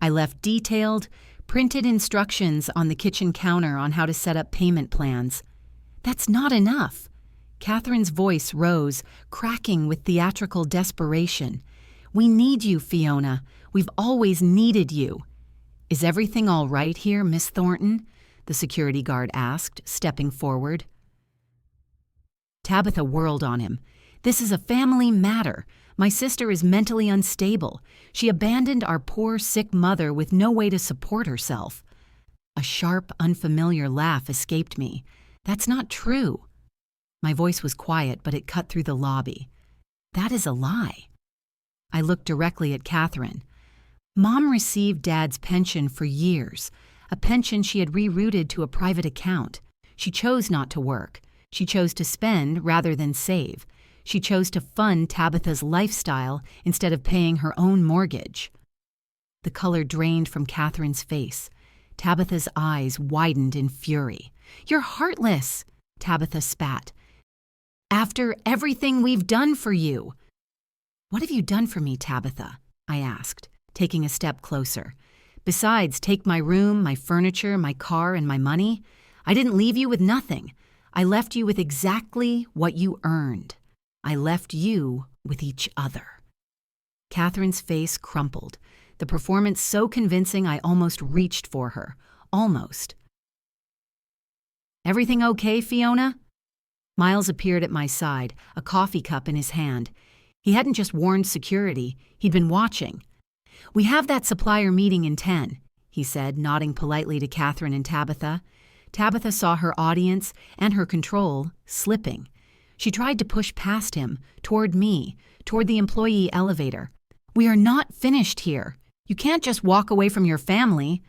I left detailed, printed instructions on the kitchen counter on how to set up payment plans. That's not enough." Catherine's voice rose, cracking with theatrical desperation. "We need you, Fiona. We've always needed you." "Is everything all right here, Miss Thornton?" the security guard asked, stepping forward. Tabitha whirled on him. This is a family matter. My sister is mentally unstable. She abandoned our poor, sick mother with no way to support herself." A sharp, unfamiliar laugh escaped me. "That's not true." My voice was quiet, but it cut through the lobby. "That is a lie." I looked directly at Catherine. Mom received Dad's pension for years, a pension she had rerouted to a private account. She chose not to work. She chose to spend rather than save. She chose to fund Tabitha's lifestyle instead of paying her own mortgage. The color drained from Catherine's face. Tabitha's eyes widened in fury. "You're heartless," Tabitha spat. "After everything we've done for you." "What have you done for me, Tabitha?" I asked, taking a step closer. "Besides, take my room, my furniture, my car, and my money. I didn't leave you with nothing. I left you with exactly what you earned. I left you with each other." Catherine's face crumpled, the performance so convincing I almost reached for her. Almost. "Everything okay, Fiona?" Miles appeared at my side, a coffee cup in his hand. He hadn't just warned security, he'd been watching. "We have that supplier meeting in 10, he said, nodding politely to Catherine and Tabitha. Tabitha saw her audience and her control slipping. She tried to push past him, toward me, toward the employee elevator. "We are not finished here. You can't just walk away from your family."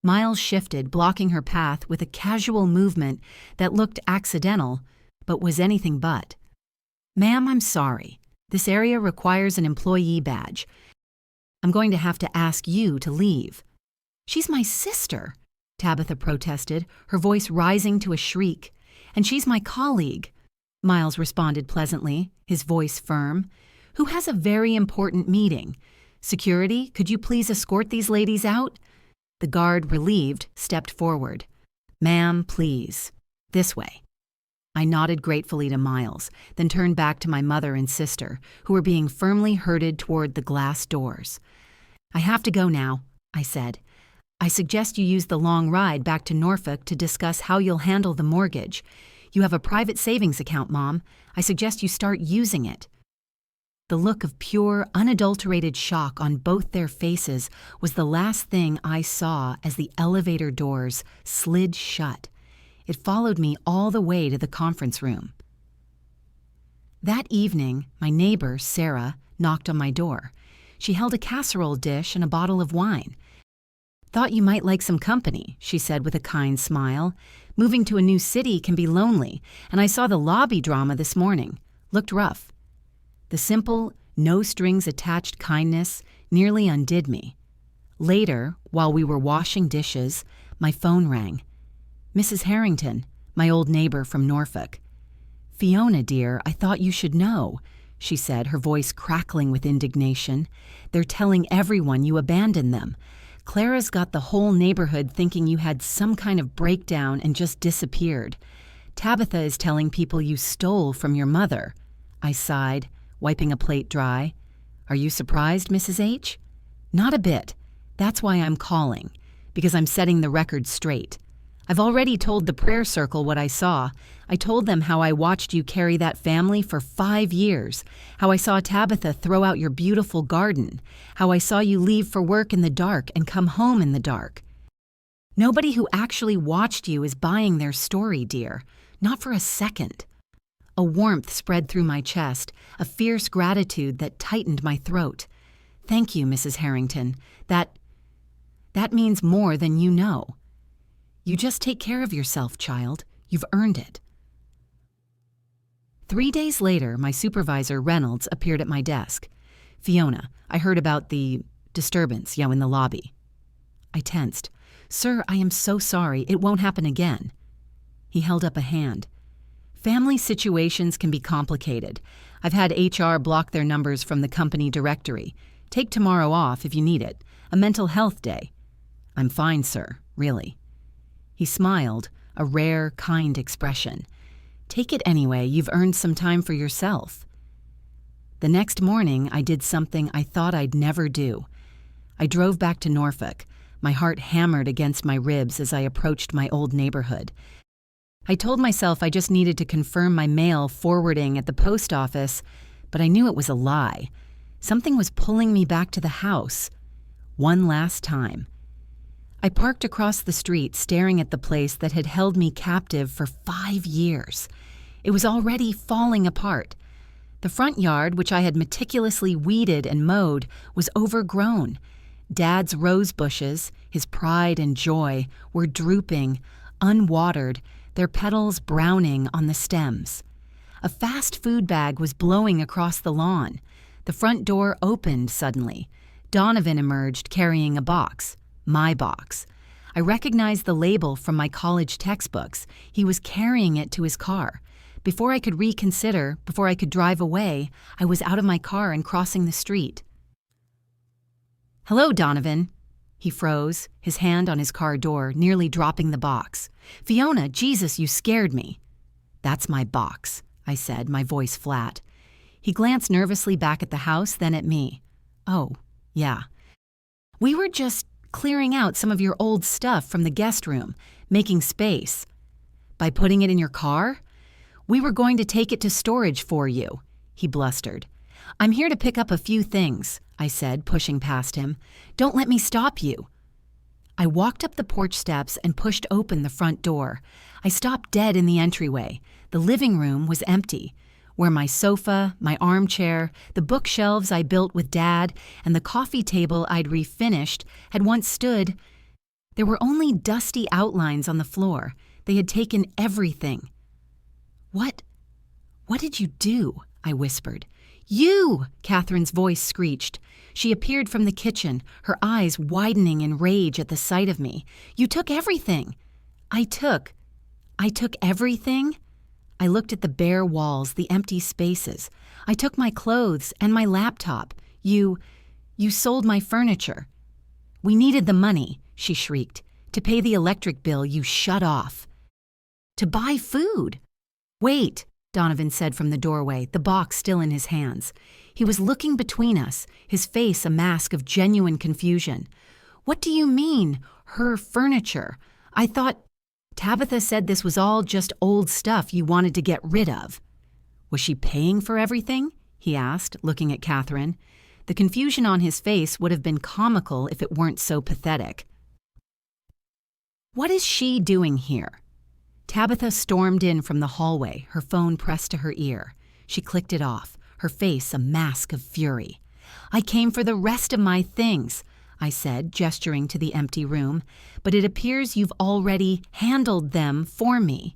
Miles shifted, blocking her path with a casual movement that looked accidental, but was anything but. "Ma'am, I'm sorry. This area requires an employee badge. I'm going to have to ask you to leave." "She's my sister," Tabitha protested, her voice rising to a shriek. "And she's my colleague," Miles responded pleasantly, his voice firm, "who has a very important meeting. Security, could you please escort these ladies out?" The guard, relieved, stepped forward. "Ma'am, please. This way." I nodded gratefully to Miles, then turned back to my mother and sister, who were being firmly herded toward the glass doors. "I have to go now," I said. "I suggest you use the long ride back to Norfolk to discuss how you'll handle the mortgage. You have a private savings account, Mom. I suggest you start using it." The look of pure, unadulterated shock on both their faces was the last thing I saw as the elevator doors slid shut. It followed me all the way to the conference room. That evening, my neighbor, Sarah, knocked on my door. She held a casserole dish and a bottle of wine. "Thought you might like some company," she said with a kind smile. "Moving to a new city can be lonely, and I saw the lobby drama this morning. Looked rough." The simple, no-strings-attached kindness nearly undid me. Later, while we were washing dishes, my phone rang. "Mrs. Harrington, my old neighbor from Norfolk." "Fiona, dear, I thought you should know," she said, her voice crackling with indignation. "They're telling everyone you abandoned them. Clara's got the whole neighborhood thinking you had some kind of breakdown and just disappeared. Tabitha is telling people you stole from your mother." I sighed, wiping a plate dry. "Are you surprised, Mrs. H?" "Not a bit. That's why I'm calling, because I'm setting the record straight. I've already told the prayer circle what I saw. I told them how I watched you carry that family for 5 years, how I saw Tabitha throw out your beautiful garden, how I saw you leave for work in the dark and come home in the dark. Nobody who actually watched you is buying their story, dear. Not for a second." A warmth spread through my chest, a fierce gratitude that tightened my throat. "Thank you, Mrs. Harrington. That means more than you know. You just take care of yourself, child. You've earned it." 3 days later, my supervisor, Reynolds, appeared at my desk. "Fiona, I heard about the disturbance, in the lobby." I tensed. "Sir, I am so sorry. It won't happen again." He held up a hand. "Family situations can be complicated. I've had HR block their numbers from the company directory. Take tomorrow off if you need it. A mental health day." "I'm fine, sir, really." He smiled, a rare, kind expression. "Take it anyway. You've earned some time for yourself." The next morning, I did something I thought I'd never do. I drove back to Norfolk, my heart hammered against my ribs as I approached my old neighborhood. I told myself I just needed to confirm my mail forwarding at the post office, but I knew it was a lie. Something was pulling me back to the house. One last time. I parked across the street, staring at the place that had held me captive for 5 years. It was already falling apart. The front yard, which I had meticulously weeded and mowed, was overgrown. Dad's rose bushes, his pride and joy, were drooping, unwatered, their petals browning on the stems. A fast food bag was blowing across the lawn. The front door opened suddenly. Donovan emerged carrying a box. My box. I recognized the label from my college textbooks. He was carrying it to his car. Before I could reconsider, before I could drive away, I was out of my car and crossing the street. "Hello, Donovan." He froze, his hand on his car door, nearly dropping the box. "Fiona, Jesus, you scared me." "That's my box," I said, my voice flat. He glanced nervously back at the house, then at me. "Oh, yeah. We were just clearing out some of your old stuff from the guest room, making space." "By putting it in your car?" "We were going to take it to storage for you," he blustered. "I'm here to pick up a few things," I said, pushing past him. "Don't let me stop you." I walked up the porch steps and pushed open the front door. I stopped dead in the entryway. The living room was empty, where my sofa, my armchair, the bookshelves I built with Dad, and the coffee table I'd refinished had once stood. There were only dusty outlines on the floor. They had taken everything. What did you do?" I whispered. "You!" Catherine's voice screeched. She appeared from the kitchen, her eyes widening in rage at the sight of me. "You took everything." I took everything?" I looked at the bare walls, the empty spaces. "I took my clothes and my laptop. You sold my furniture." "We needed the money," she shrieked, "to pay the electric bill you shut off." "To buy food." "Wait," Donovan said from the doorway, the box still in his hands. He was looking between us, his face a mask of genuine confusion. "What do you mean, her furniture? I thought Tabitha said this was all just old stuff you wanted to get rid of." "Was she paying for everything?" he asked, looking at Catherine. The confusion on his face would have been comical if it weren't so pathetic. "What is she doing here?" Tabitha stormed in from the hallway, her phone pressed to her ear. She clicked it off, her face a mask of fury. "I came for the rest of my things," I said, gesturing to the empty room, "but it appears you've already handled them for me."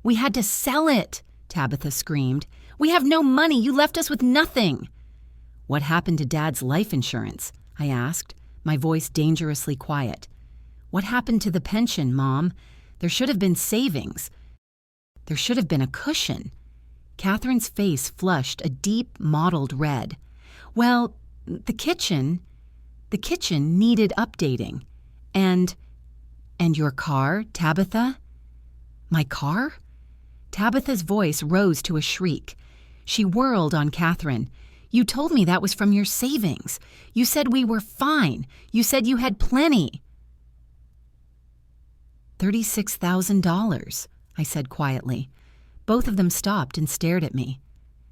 "We had to sell it," Tabitha screamed. "We have no money. You left us with nothing." "What happened to Dad's life insurance?" I asked, my voice dangerously quiet. "What happened to the pension, Mom? There should have been savings. There should have been a cushion." Catherine's face flushed a deep, mottled red. "Well, the kitchen needed updating. And your car, Tabitha?" "My car?" Tabitha's voice rose to a shriek. She whirled on Catherine. "You told me that was from your savings. You said we were fine. You said you had plenty." $36,000, I said quietly. Both of them stopped and stared at me.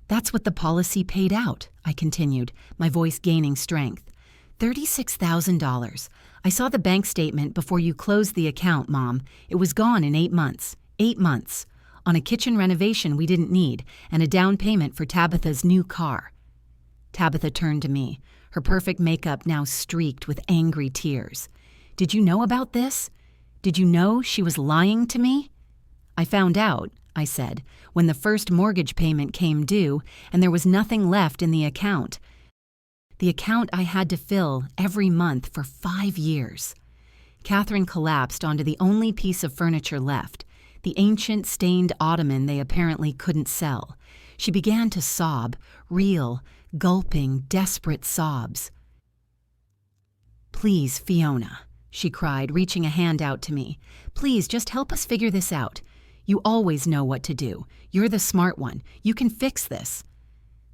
"That's what the policy paid out," I continued, my voice gaining strength. $36,000. I saw the bank statement before you closed the account, Mom. It was gone in 8 months. 8 months. On a kitchen renovation we didn't need, and a down payment for Tabitha's new car. Tabitha turned to me, her perfect makeup now streaked with angry tears. "Did you know about this? Did you know she was lying to me?" "I found out," I said, "when the first mortgage payment came due and there was nothing left in the account. The account I had to fill every month for 5 years. Catherine collapsed onto the only piece of furniture left, the ancient stained ottoman they apparently couldn't sell. She began to sob, real, gulping, desperate sobs. "Please, Fiona," she cried, reaching a hand out to me. "Please, just help us figure this out. You always know what to do. You're the smart one. You can fix this."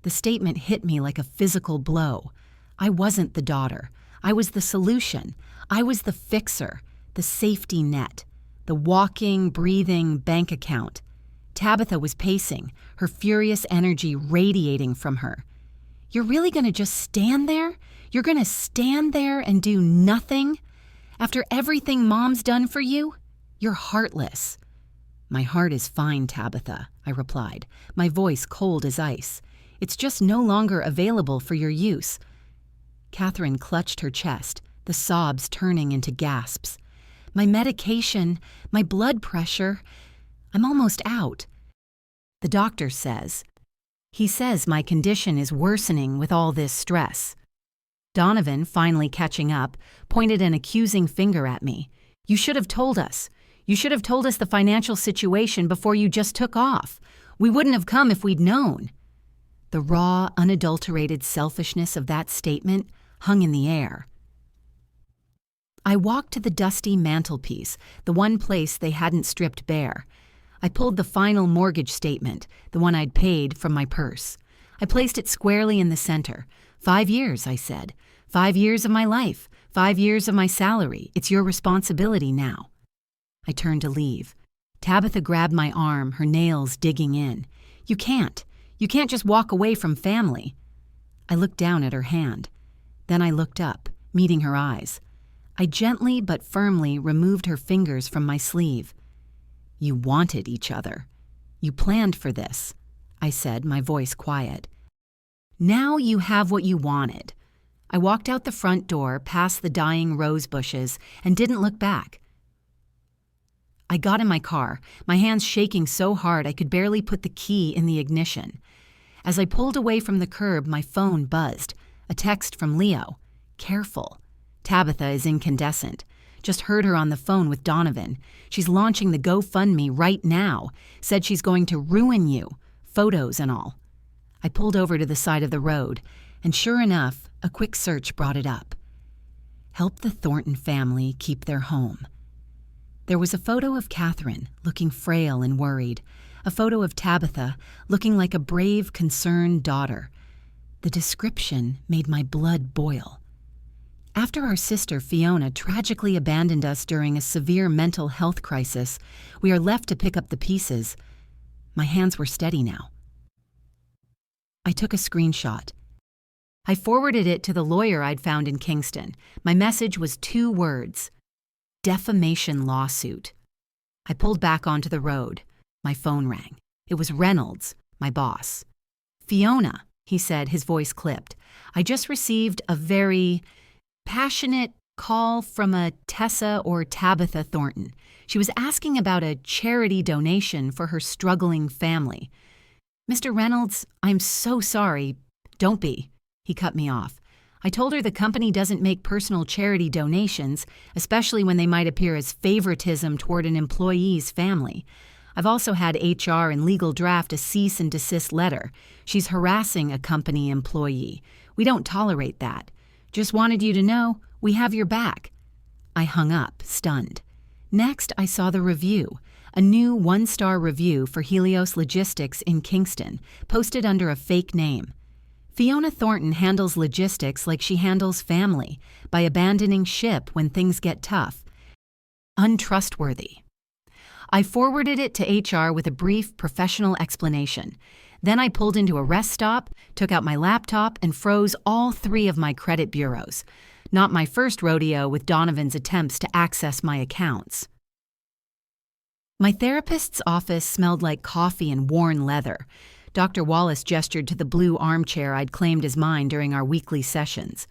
The statement hit me like a physical blow. I wasn't the daughter. I was the solution. I was the fixer, the safety net. the walking, breathing bank account. Tabitha was pacing, her furious energy radiating from her. "You're really going to just stand there? You're going to stand there and do nothing? After everything Mom's done for you? You're heartless." "My heart is fine, Tabitha," I replied, my voice cold as ice. "It's just no longer available for your use." Catherine clutched her chest, the sobs turning into gasps. "My medication, my blood pressure, I'm almost out." "The doctor says. He says my condition is worsening with all this stress." Donovan, finally catching up, pointed an accusing finger at me. "You should have told us. You should have told us the financial situation before you just took off. We wouldn't have come if we'd known." The raw, unadulterated selfishness of that statement hung in the air. I walked to the dusty mantelpiece, the one place they hadn't stripped bare. I pulled the final mortgage statement, the one I'd paid, from my purse. I placed it squarely in the center. 5 years, I said. 5 years of my life. 5 years of my salary. It's your responsibility now. I turned to leave. Tabitha grabbed my arm, her nails digging in. You can't just walk away from family." I looked down at her hand. Then I looked up, meeting her eyes. I gently but firmly removed her fingers from my sleeve. "You wanted each other. You planned for this," I said, my voice quiet. "Now you have what you wanted." I walked out the front door, past the dying rose bushes, and didn't look back. I got in my car, my hands shaking so hard I could barely put the key in the ignition. As I pulled away from the curb, my phone buzzed. A text from Leo. "Careful. Tabitha is incandescent. Just heard her on the phone with Donovan. She's launching the GoFundMe right now. Said she's going to ruin you. Photos and all." I pulled over to the side of the road, and sure enough, a quick search brought it up. "Help the Thornton family keep their home." There was a photo of Catherine, looking frail and worried. A photo of Tabitha, looking like a brave, concerned daughter. The description made my blood boil. After our sister Fiona tragically abandoned us during a severe mental health crisis, we are left to pick up the pieces. My hands were steady now. I took a screenshot. I forwarded it to the lawyer I'd found in Kingston. My message was 2 words: defamation lawsuit. I pulled back onto the road. My phone rang. It was Reynolds, my boss. "Fiona," he said, his voice clipped, "I just received a very passionate call from a Tessa or Tabitha Thornton. She was asking about a charity donation for her struggling family." "Mr. Reynolds, I'm so sorry." "Don't be." He cut me off. I told her the company doesn't make personal charity donations, especially when they might appear as favoritism toward an employee's family. I've also had HR and legal draft a cease and desist letter. She's harassing a company employee. We don't tolerate that. Just wanted you to know, we have your back. I hung up, stunned. Next, I saw the review, a new 1-star review for Helios Logistics in Kingston, posted under a fake name. "Fiona Thornton handles logistics like she handles family, by abandoning ship when things get tough. Untrustworthy." I forwarded it to HR with a brief professional explanation. Then I pulled into a rest stop, took out my laptop, and froze all 3 of my credit bureaus. Not my first rodeo with Donovan's attempts to access my accounts. My therapist's office smelled like coffee and worn leather. Dr. Wallace gestured to the blue armchair I'd claimed as mine during our weekly sessions.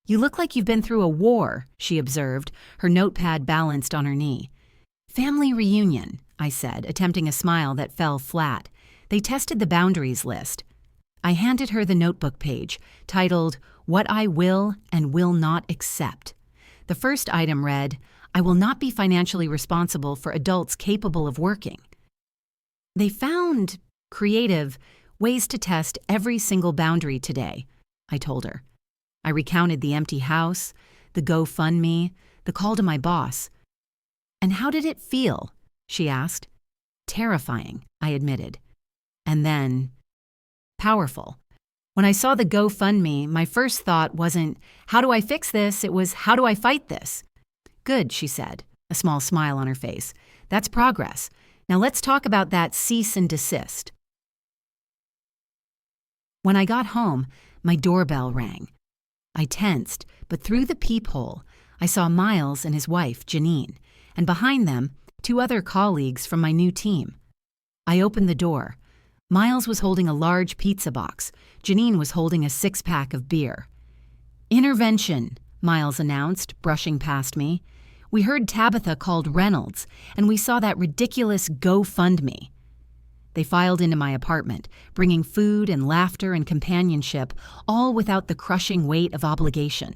"You look like you've been through a war," she observed, her notepad balanced on her knee. "Family reunion," I said, attempting a smile that fell flat. They tested the boundaries list. I handed her the notebook page, titled, "What I Will and Will Not Accept." The first item read, "I will not be financially responsible for adults capable of working." They found creative ways to test every single boundary today, I told her. I recounted the empty house, the GoFundMe, the call to my boss. "And how did it feel?" she asked. "Terrifying," I admitted. And then, powerful. When I saw the GoFundMe, my first thought wasn't, how do I fix this? It was, how do I fight this? "Good," she said, a small smile on her face. That's progress. Now let's talk about that cease and desist. When I got home, my doorbell rang. I tensed, but through the peephole, I saw Miles and his wife, Janine, and behind them, 2 other colleagues from my new team. I opened the door. Miles was holding a large pizza box. Janine was holding a 6-pack of beer. "Intervention," Miles announced, brushing past me. "We heard Tabitha called Reynolds, and we saw that ridiculous GoFundMe." They filed into my apartment, bringing food and laughter and companionship, all without the crushing weight of obligation.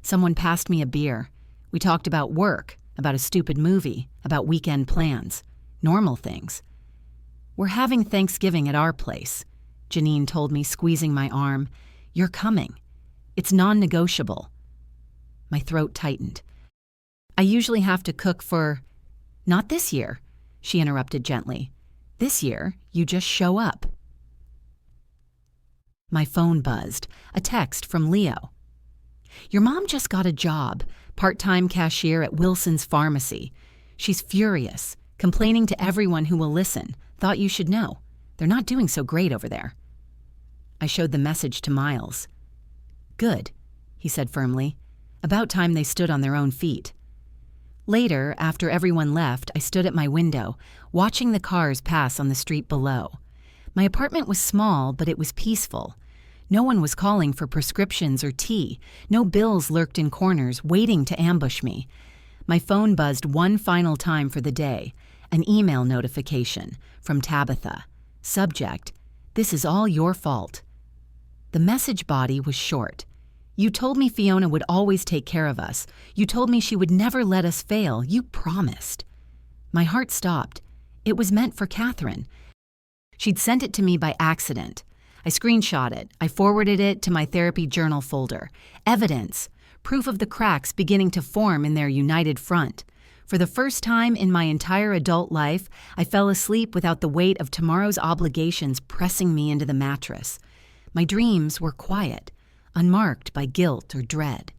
Someone passed me a beer. We talked about work, about a stupid movie, about weekend plans, normal things. "We're having Thanksgiving at our place," Janine told me, squeezing my arm. "You're coming. It's non-negotiable." My throat tightened. "I usually have to cook for—" "Not this year," she interrupted gently. "This year, you just show up." My phone buzzed, a text from Leo. "Your mom just got a job, part-time cashier at Wilson's Pharmacy. She's furious, complaining to everyone who will listen. Thought you should know. They're not doing so great over there." I showed the message to Miles. "Good," he said firmly. "About time they stood on their own feet." Later, after everyone left, I stood at my window, watching the cars pass on the street below. My apartment was small, but it was peaceful. No one was calling for prescriptions or tea. No bills lurked in corners, waiting to ambush me. My phone buzzed one final time for the day, an email notification from Tabitha. Subject: "This is all your fault." The message body was short. "You told me Fiona would always take care of us. You told me she would never let us fail. You promised." My heart stopped. It was meant for Catherine. She'd sent it to me by accident. I screenshot it. I forwarded it to my therapy journal folder. Evidence. Proof of the cracks beginning to form in their united front. For the first time in my entire adult life, I fell asleep without the weight of tomorrow's obligations pressing me into the mattress. My dreams were quiet, unmarked by guilt or dread.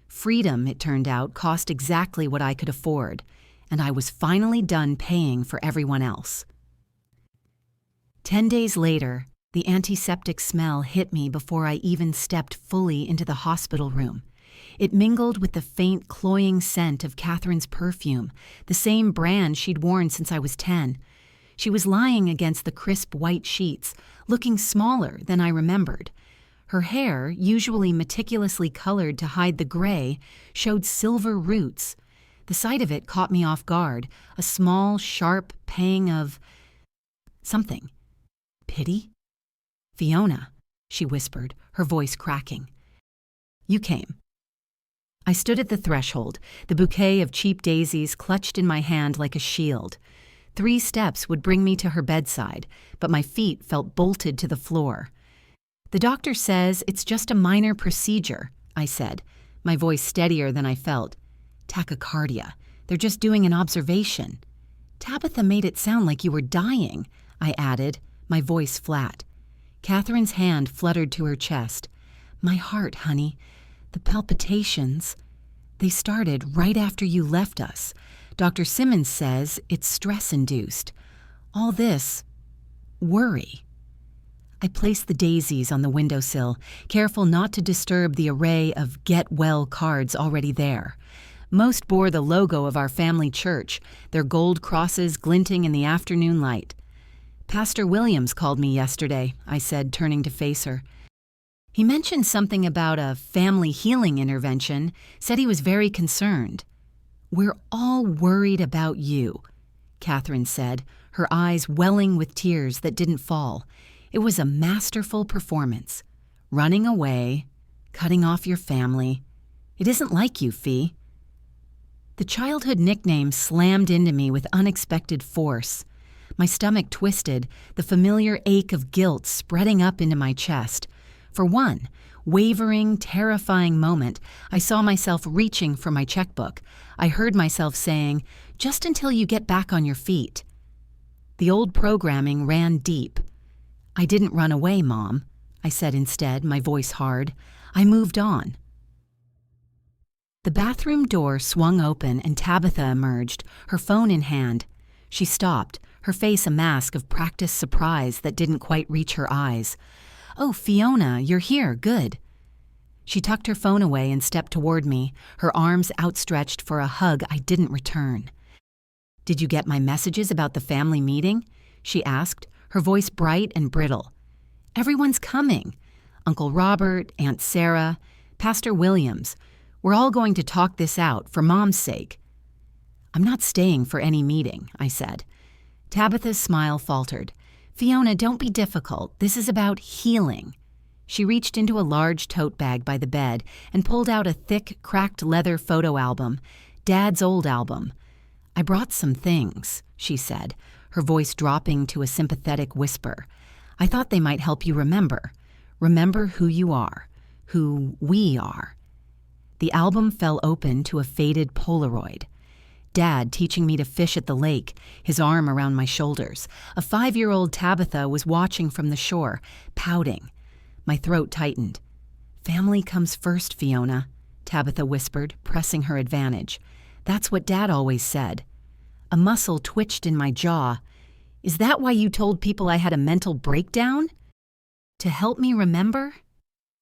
Freedom, it turned out, cost exactly what I could afford, and I was finally done paying for everyone else. 10 days later, the antiseptic smell hit me before I even stepped fully into the hospital room. It mingled with the faint, cloying scent of Catherine's perfume, the same brand she'd worn since I was 10. She was lying against the crisp white sheets, looking smaller than I remembered. Her hair, usually meticulously colored to hide the gray, showed silver roots. The sight of it caught me off guard, a small, sharp pang of something. Pity? "Fiona," she whispered, her voice cracking. "You came." I stood at the threshold, the bouquet of cheap daisies clutched in my hand like a shield. 3 steps would bring me to her bedside, but my feet felt bolted to the floor. "The doctor says it's just a minor procedure," I said, my voice steadier than I felt. "Tachycardia. They're just doing an observation." "Tabitha made it sound like you were dying," I added, my voice flat. Catherine's hand fluttered to her chest. "My heart, honey. The palpitations. They started right after you left us. Dr. Simmons says it's stress-induced. All this worry." I placed the daisies on the windowsill, careful not to disturb the array of get-well cards already there. Most bore the logo of our family church, their gold crosses glinting in the afternoon light. "Pastor Williams called me yesterday," I said, turning to face her. "He mentioned something about a family healing intervention, said he was very concerned." "We're all worried about you," Catherine said, her eyes welling with tears that didn't fall. It was a masterful performance. Running away, cutting off your family. It isn't like you, Fee. The childhood nickname slammed into me with unexpected force. My stomach twisted, the familiar ache of guilt spreading up into my chest. For one wavering, terrifying moment, I saw myself reaching for my checkbook. I heard myself saying, "Just until you get back on your feet." The old programming ran deep. "I didn't run away, Mom," I said instead, my voice hard. "I moved on." The bathroom door swung open and Tabitha emerged, her phone in hand. She stopped, her face a mask of practiced surprise that didn't quite reach her eyes. "Oh, Fiona, you're here, good." She tucked her phone away and stepped toward me, her arms outstretched for a hug I didn't return. "Did you get my messages about the family meeting?" she asked, her voice bright and brittle. "Everyone's coming. Uncle Robert, Aunt Sarah, Pastor Williams. We're all going to talk this out, for Mom's sake." "I'm not staying for any meeting," I said. Tabitha's smile faltered. "Fiona, don't be difficult. This is about healing." She reached into a large tote bag by the bed and pulled out a thick, cracked leather photo album, Dad's old album. "I brought some things," she said, her voice dropping to a sympathetic whisper. "I thought they might help you remember. Remember who you are, who we are." The album fell open to a faded Polaroid. Dad teaching me to fish at the lake, his arm around my shoulders. A 5-year-old Tabitha was watching from the shore, pouting. My throat tightened. "Family comes first, Fiona," Tabitha whispered, pressing her advantage. "That's what Dad always said." A muscle twitched in my jaw. "Is that why you told people I had a mental breakdown? To help me remember?"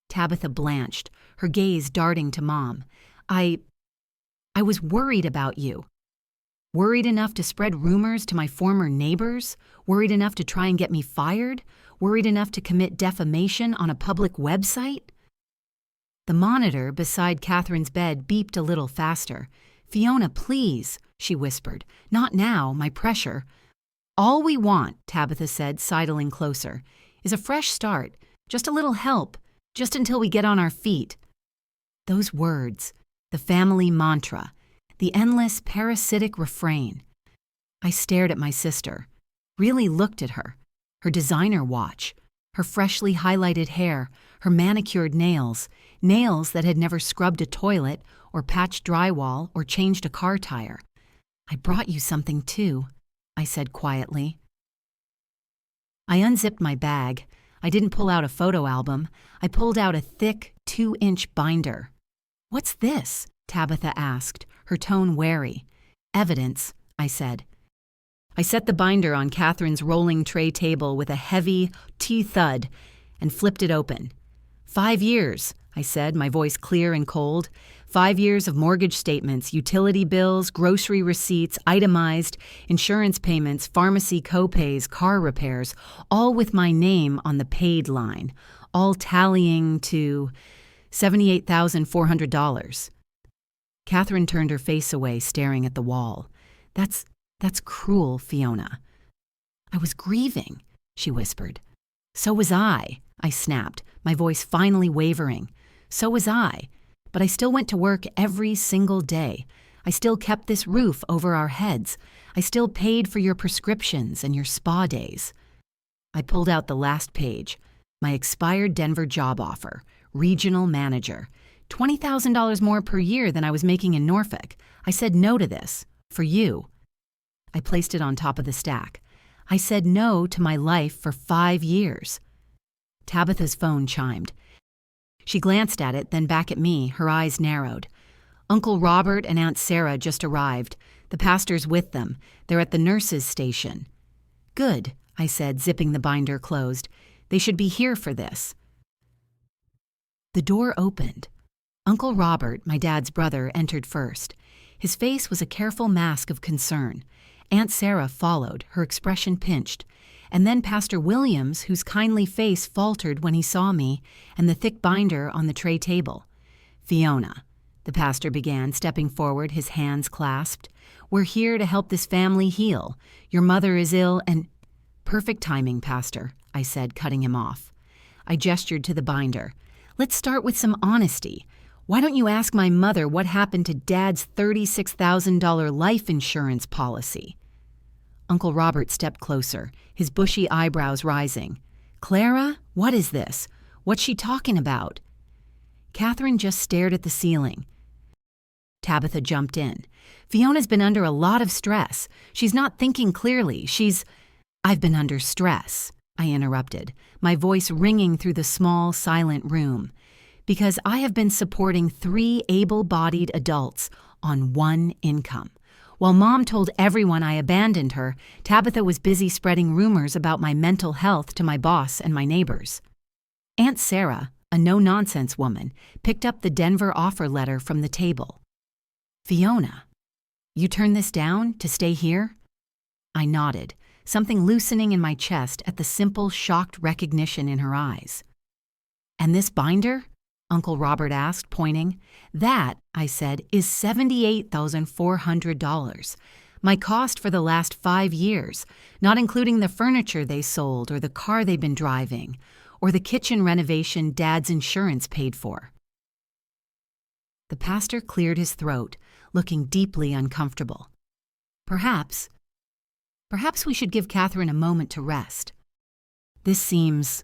Tabitha blanched, her gaze darting to Mom. I was worried about you. Worried enough to spread rumors to my former neighbors? Worried enough to try and get me fired? Worried enough to commit defamation on a public website?" The monitor beside Catherine's bed beeped a little faster. "Fiona, please," she whispered. "Not now, my pressure." "All we want," Tabitha said, sidling closer, "is a fresh start, just a little help, just until we get on our feet." Those words, the family mantra, the endless parasitic refrain. I stared at my sister, really looked at her, her designer watch, her freshly highlighted hair, her manicured nails, nails that had never scrubbed a toilet or patched drywall or changed a car tire. "I brought you something too," I said quietly. I unzipped my bag. I didn't pull out a photo album. I pulled out a thick, 2-inch binder. "What's this?" Tabitha asked, her tone wary. "Evidence," I said. I set the binder on Catherine's rolling tray table with a heavy thud and flipped it open. 5 years, I said, my voice clear and cold. 5 years of mortgage statements, utility bills, grocery receipts, itemized, insurance payments, pharmacy copays, car repairs, all with my name on the paid line, all tallying to $78,400. Catherine turned her face away, staring at the wall. That's cruel, Fiona." "I was grieving," she whispered. "So was I snapped, my voice finally wavering. "So was I. But I still went to work every single day. I still kept this roof over our heads. I still paid for your prescriptions and your spa days." I pulled out the last page. My expired Denver job offer, regional manager. $20,000 more per year than I was making in Norfolk. I said no to this. For you. I placed it on top of the stack. I said no to my life for 5 years. Tabitha's phone chimed. She glanced at it, then back at me, her eyes narrowed. "Uncle Robert and Aunt Sarah just arrived. The pastor's with them. They're at the nurse's station." "Good," I said, zipping the binder closed. "They should be here for this." The door opened. Uncle Robert, my dad's brother, entered first. His face was a careful mask of concern. Aunt Sarah followed, her expression pinched. And then Pastor Williams, whose kindly face faltered when he saw me, and the thick binder on the tray table. "Fiona," the pastor began, stepping forward, his hands clasped. "We're here to help this family heal. Your mother is ill and—" "Perfect timing, Pastor," I said, cutting him off. I gestured to the binder. "Let's start with some honesty. Why don't you ask my mother what happened to Dad's $36,000 life insurance policy?" Uncle Robert stepped closer, his bushy eyebrows rising. "Clara, what is this? What's she talking about?" Catherine just stared at the ceiling. Tabitha jumped in. "Fiona's been under a lot of stress. She's not thinking clearly. I've been under stress," I interrupted, my voice ringing through the small, silent room. Because I have been supporting 3 able-bodied adults on 1 income. While Mom told everyone I abandoned her, Tabitha was busy spreading rumors about my mental health to my boss and my neighbors. Aunt Sarah, a no-nonsense woman, picked up the Denver offer letter from the table. "Fiona, you turned this down to stay here?" I nodded, something loosening in my chest at the simple, shocked recognition in her eyes. "And this binder?" Uncle Robert asked, pointing. "That," I said, "is $78,400. My cost for the last 5 years, not including the furniture they sold or the car they've been driving, or the kitchen renovation Dad's insurance paid for." The pastor cleared his throat, looking deeply uncomfortable. Perhaps we should give Catherine a moment to rest. This seems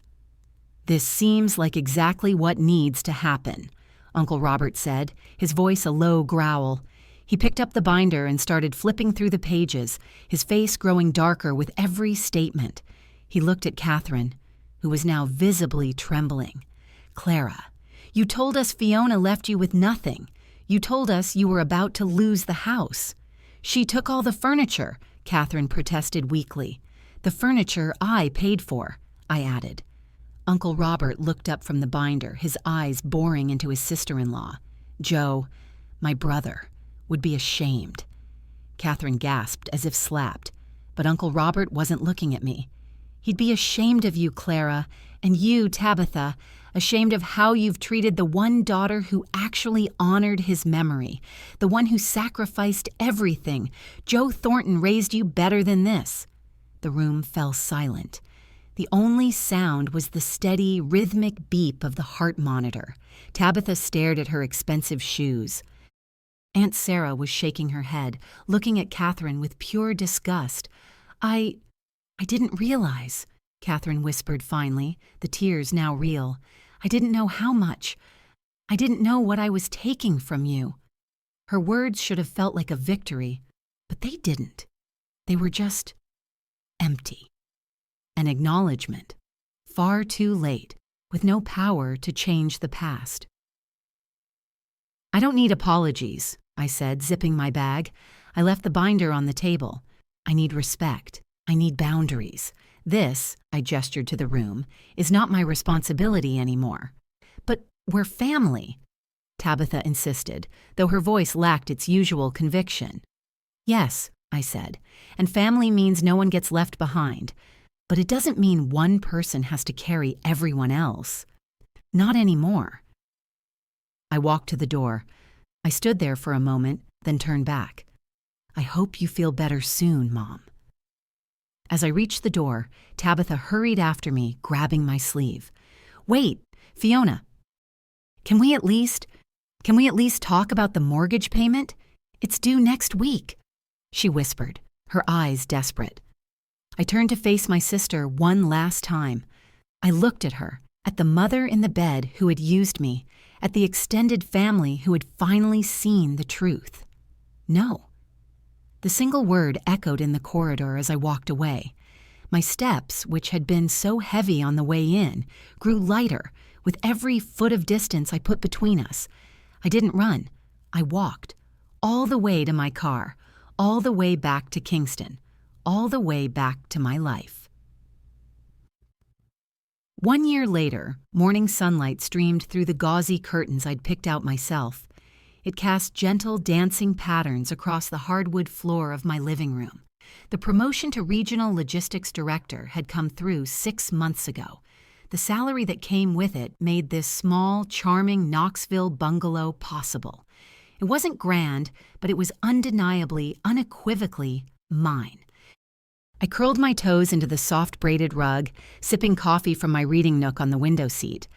like exactly what needs to happen," Uncle Robert said, his voice a low growl. He picked up the binder and started flipping through the pages, his face growing darker with every statement. He looked at Catherine, who was now visibly trembling. "Clara, you told us Fiona left you with nothing. You told us you were about to lose the house." "She took all the furniture," Catherine protested weakly. "The furniture I paid for," I added. Uncle Robert looked up from the binder, his eyes boring into his sister-in-law. "Joe, my brother, would be ashamed." Catherine gasped as if slapped, but Uncle Robert wasn't looking at me. "He'd be ashamed of you, Clara, and you, Tabitha, ashamed of how you've treated the one daughter who actually honored his memory, the one who sacrificed everything. Joe Thornton raised you better than this." The room fell silent. The only sound was the steady, rhythmic beep of the heart monitor. Tabitha stared at her expensive shoes. Aunt Sarah was shaking her head, looking at Catherine with pure disgust. I didn't realize," Catherine whispered finally, the tears now real. "I didn't know how much. I didn't know what I was taking from you." Her words should have felt like a victory, but they didn't. They were just empty. An acknowledgement, far too late, with no power to change the past. "I don't need apologies," I said, zipping my bag. I left the binder on the table. "I need respect. I need boundaries. This," I gestured to the room, "is not my responsibility anymore." "But we're family," Tabitha insisted, though her voice lacked its usual conviction. "Yes," I said, "and family means no one gets left behind. But it doesn't mean one person has to carry everyone else. Not anymore." I walked to the door. I stood there for a moment, then turned back. "I hope you feel better soon, Mom." As I reached the door, Tabitha hurried after me, grabbing my sleeve. "Wait, Fiona. Can we at least talk about the mortgage payment? It's due next week," she whispered, her eyes desperate. I turned to face my sister one last time. I looked at her, at the mother in the bed who had used me, at the extended family who had finally seen the truth. No. The single word echoed in the corridor as I walked away. My steps, which had been so heavy on the way in, grew lighter with every foot of distance I put between us. I didn't run. I walked, all the way to my car, all the way back to Kingston, all the way back to my life. 1 year later, morning sunlight streamed through the gauzy curtains I'd picked out myself. It cast gentle, dancing patterns across the hardwood floor of my living room. The promotion to Regional Logistics Director had come through 6 months ago. The salary that came with it made this small, charming Knoxville bungalow possible. It wasn't grand, but it was undeniably, unequivocally mine. I curled my toes into the soft braided rug, sipping coffee from my reading nook on the window seat.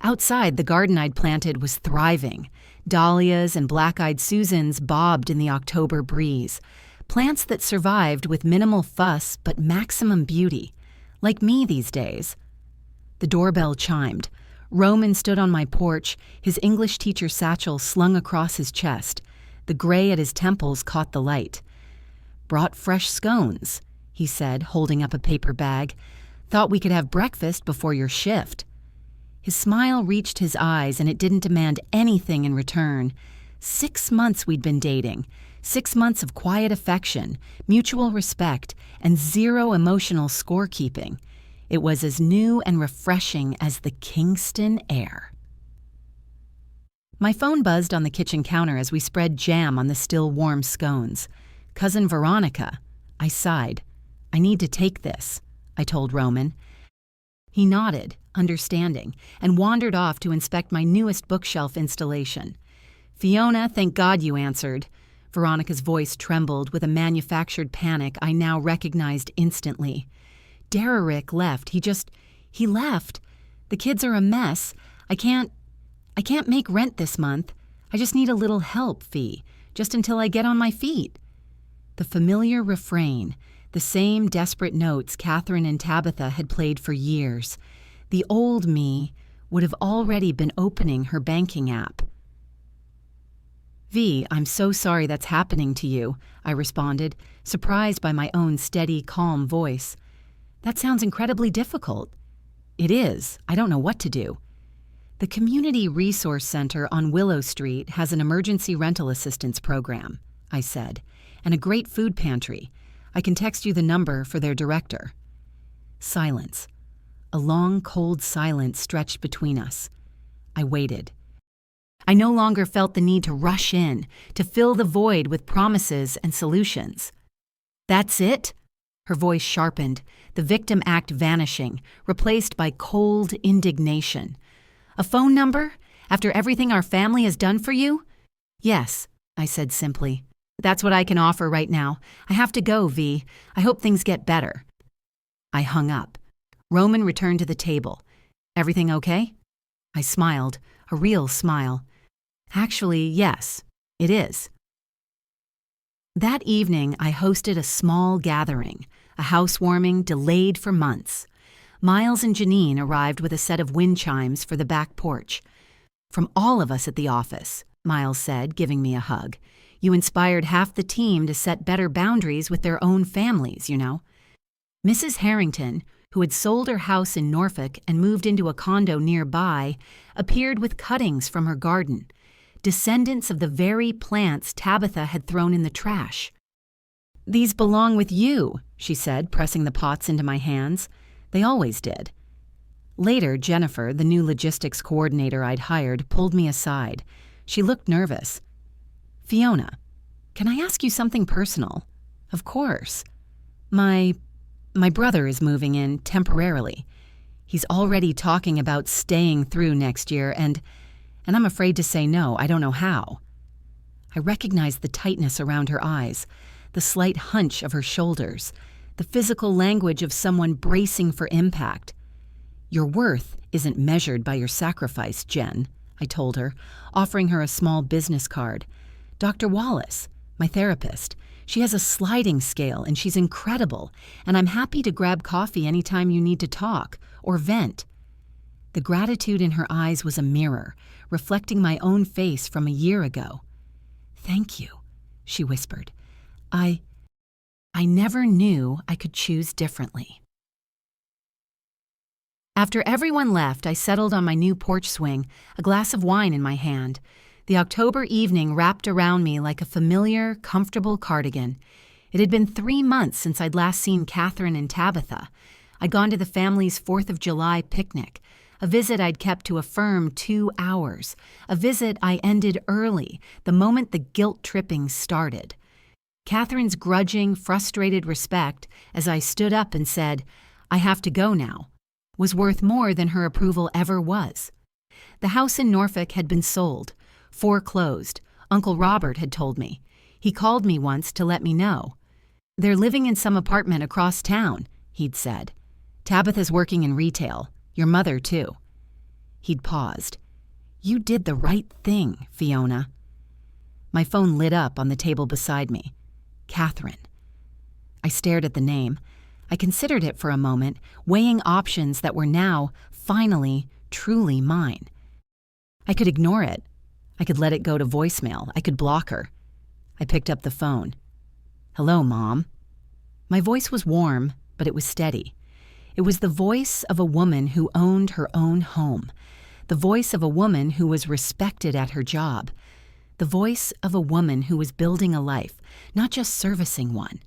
Outside, the garden I'd planted was thriving. Dahlias and black-eyed Susans bobbed in the October breeze. Plants that survived with minimal fuss but maximum beauty. Like me these days. The doorbell chimed. Roman stood on my porch, his English teacher satchel slung across his chest. The gray at his temples caught the light. "Brought fresh scones," he said, holding up a paper bag. "Thought we could have breakfast before your shift." His smile reached his eyes, and it didn't demand anything in return. 6 months we'd been dating. 6 months of quiet affection, mutual respect, and zero emotional scorekeeping. It was as new and refreshing as the Kingston air. My phone buzzed on the kitchen counter as we spread jam on the still warm scones. "Cousin Veronica." I sighed. "I need to take this," I told Roman. He nodded, understanding, and wandered off to inspect my newest bookshelf installation. "Fiona, thank God you answered." Veronica's voice trembled with a manufactured panic I now recognized instantly. "Derrick left. He left. The kids are a mess. I can't make rent this month. I just need a little help, Fee, just until I get on my feet." The familiar refrain, the same desperate notes Catherine and Tabitha had played for years. The old me would have already been opening her banking app. "V, I'm so sorry that's happening to you," I responded, surprised by my own steady, calm voice. "That sounds incredibly difficult." "It is. I don't know what to do." "The Community Resource Center on Willow Street has an emergency rental assistance program," I said, "and a great food pantry. I can text you the number for their director." Silence. A long, cold silence stretched between us. I waited. I no longer felt the need to rush in, to fill the void with promises and solutions. "That's it?" Her voice sharpened, the victim act vanishing, replaced by cold indignation. "A phone number? After everything our family has done for you?" "Yes," I said simply. "That's what I can offer right now. I have to go, V. I hope things get better." I hung up. Roman returned to the table. "Everything okay?" I smiled, a real smile. "Actually, yes, it is." That evening, I hosted a small gathering, a housewarming delayed for months. Miles and Janine arrived with a set of wind chimes for the back porch. "From all of us at the office," Miles said, giving me a hug. "You inspired half the team to set better boundaries with their own families, you know." Mrs. Harrington, who had sold her house in Norfolk and moved into a condo nearby, appeared with cuttings from her garden, descendants of the very plants Tabitha had thrown in the trash. "These belong with you," she said, pressing the pots into my hands. They always did. Later, Jennifer, the new logistics coordinator I'd hired, pulled me aside. She looked nervous. "Fiona, can I ask you something personal?" "Of course." My brother is moving in temporarily. He's already talking about staying through next year, and I'm afraid to say no. I don't know how." I recognized the tightness around her eyes, the slight hunch of her shoulders, the physical language of someone bracing for impact. "Your worth isn't measured by your sacrifice, Jen," I told her, offering her a small business card. "Dr. Wallace, my therapist. She has a sliding scale, and she's incredible, and I'm happy to grab coffee anytime you need to talk or vent." The gratitude in her eyes was a mirror, reflecting my own face from a year ago. "Thank you," she whispered. I never knew I could choose differently." After everyone left, I settled on my new porch swing, a glass of wine in my hand. The October evening wrapped around me like a familiar, comfortable cardigan. It had been 3 months since I'd last seen Catherine and Tabitha. I'd gone to the family's 4th of July picnic, a visit I'd kept to a firm 2 hours, a visit I ended early, the moment the guilt-tripping started. Catherine's grudging, frustrated respect as I stood up and said, "I have to go now," was worth more than her approval ever was. The house in Norfolk had been sold, foreclosed. Uncle Robert had told me. He called me once to let me know. "They're living in some apartment across town," he'd said. "Tabitha's working in retail. Your mother, too." He'd paused. "You did the right thing, Fiona." My phone lit up on the table beside me. Catherine. I stared at the name. I considered it for a moment, weighing options that were now, finally, truly mine. I could ignore it. I could let it go to voicemail. I could block her. I picked up the phone. "Hello, Mom." My voice was warm, but it was steady. It was the voice of a woman who owned her own home, The voice of a woman who was respected at her job. The voice of a woman who was building a life, not just servicing one.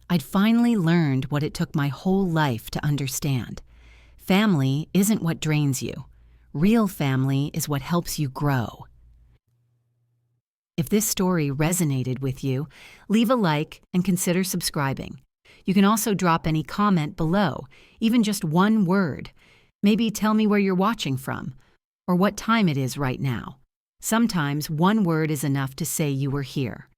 I'd finally learned what it took my whole life to understand. Family isn't what drains you. Real family is what helps you grow. If this story resonated with you, leave a like and consider subscribing. You can also drop any comment below, even just one word. Maybe tell me where you're watching from, or what time it is right now. Sometimes one word is enough to say you were here.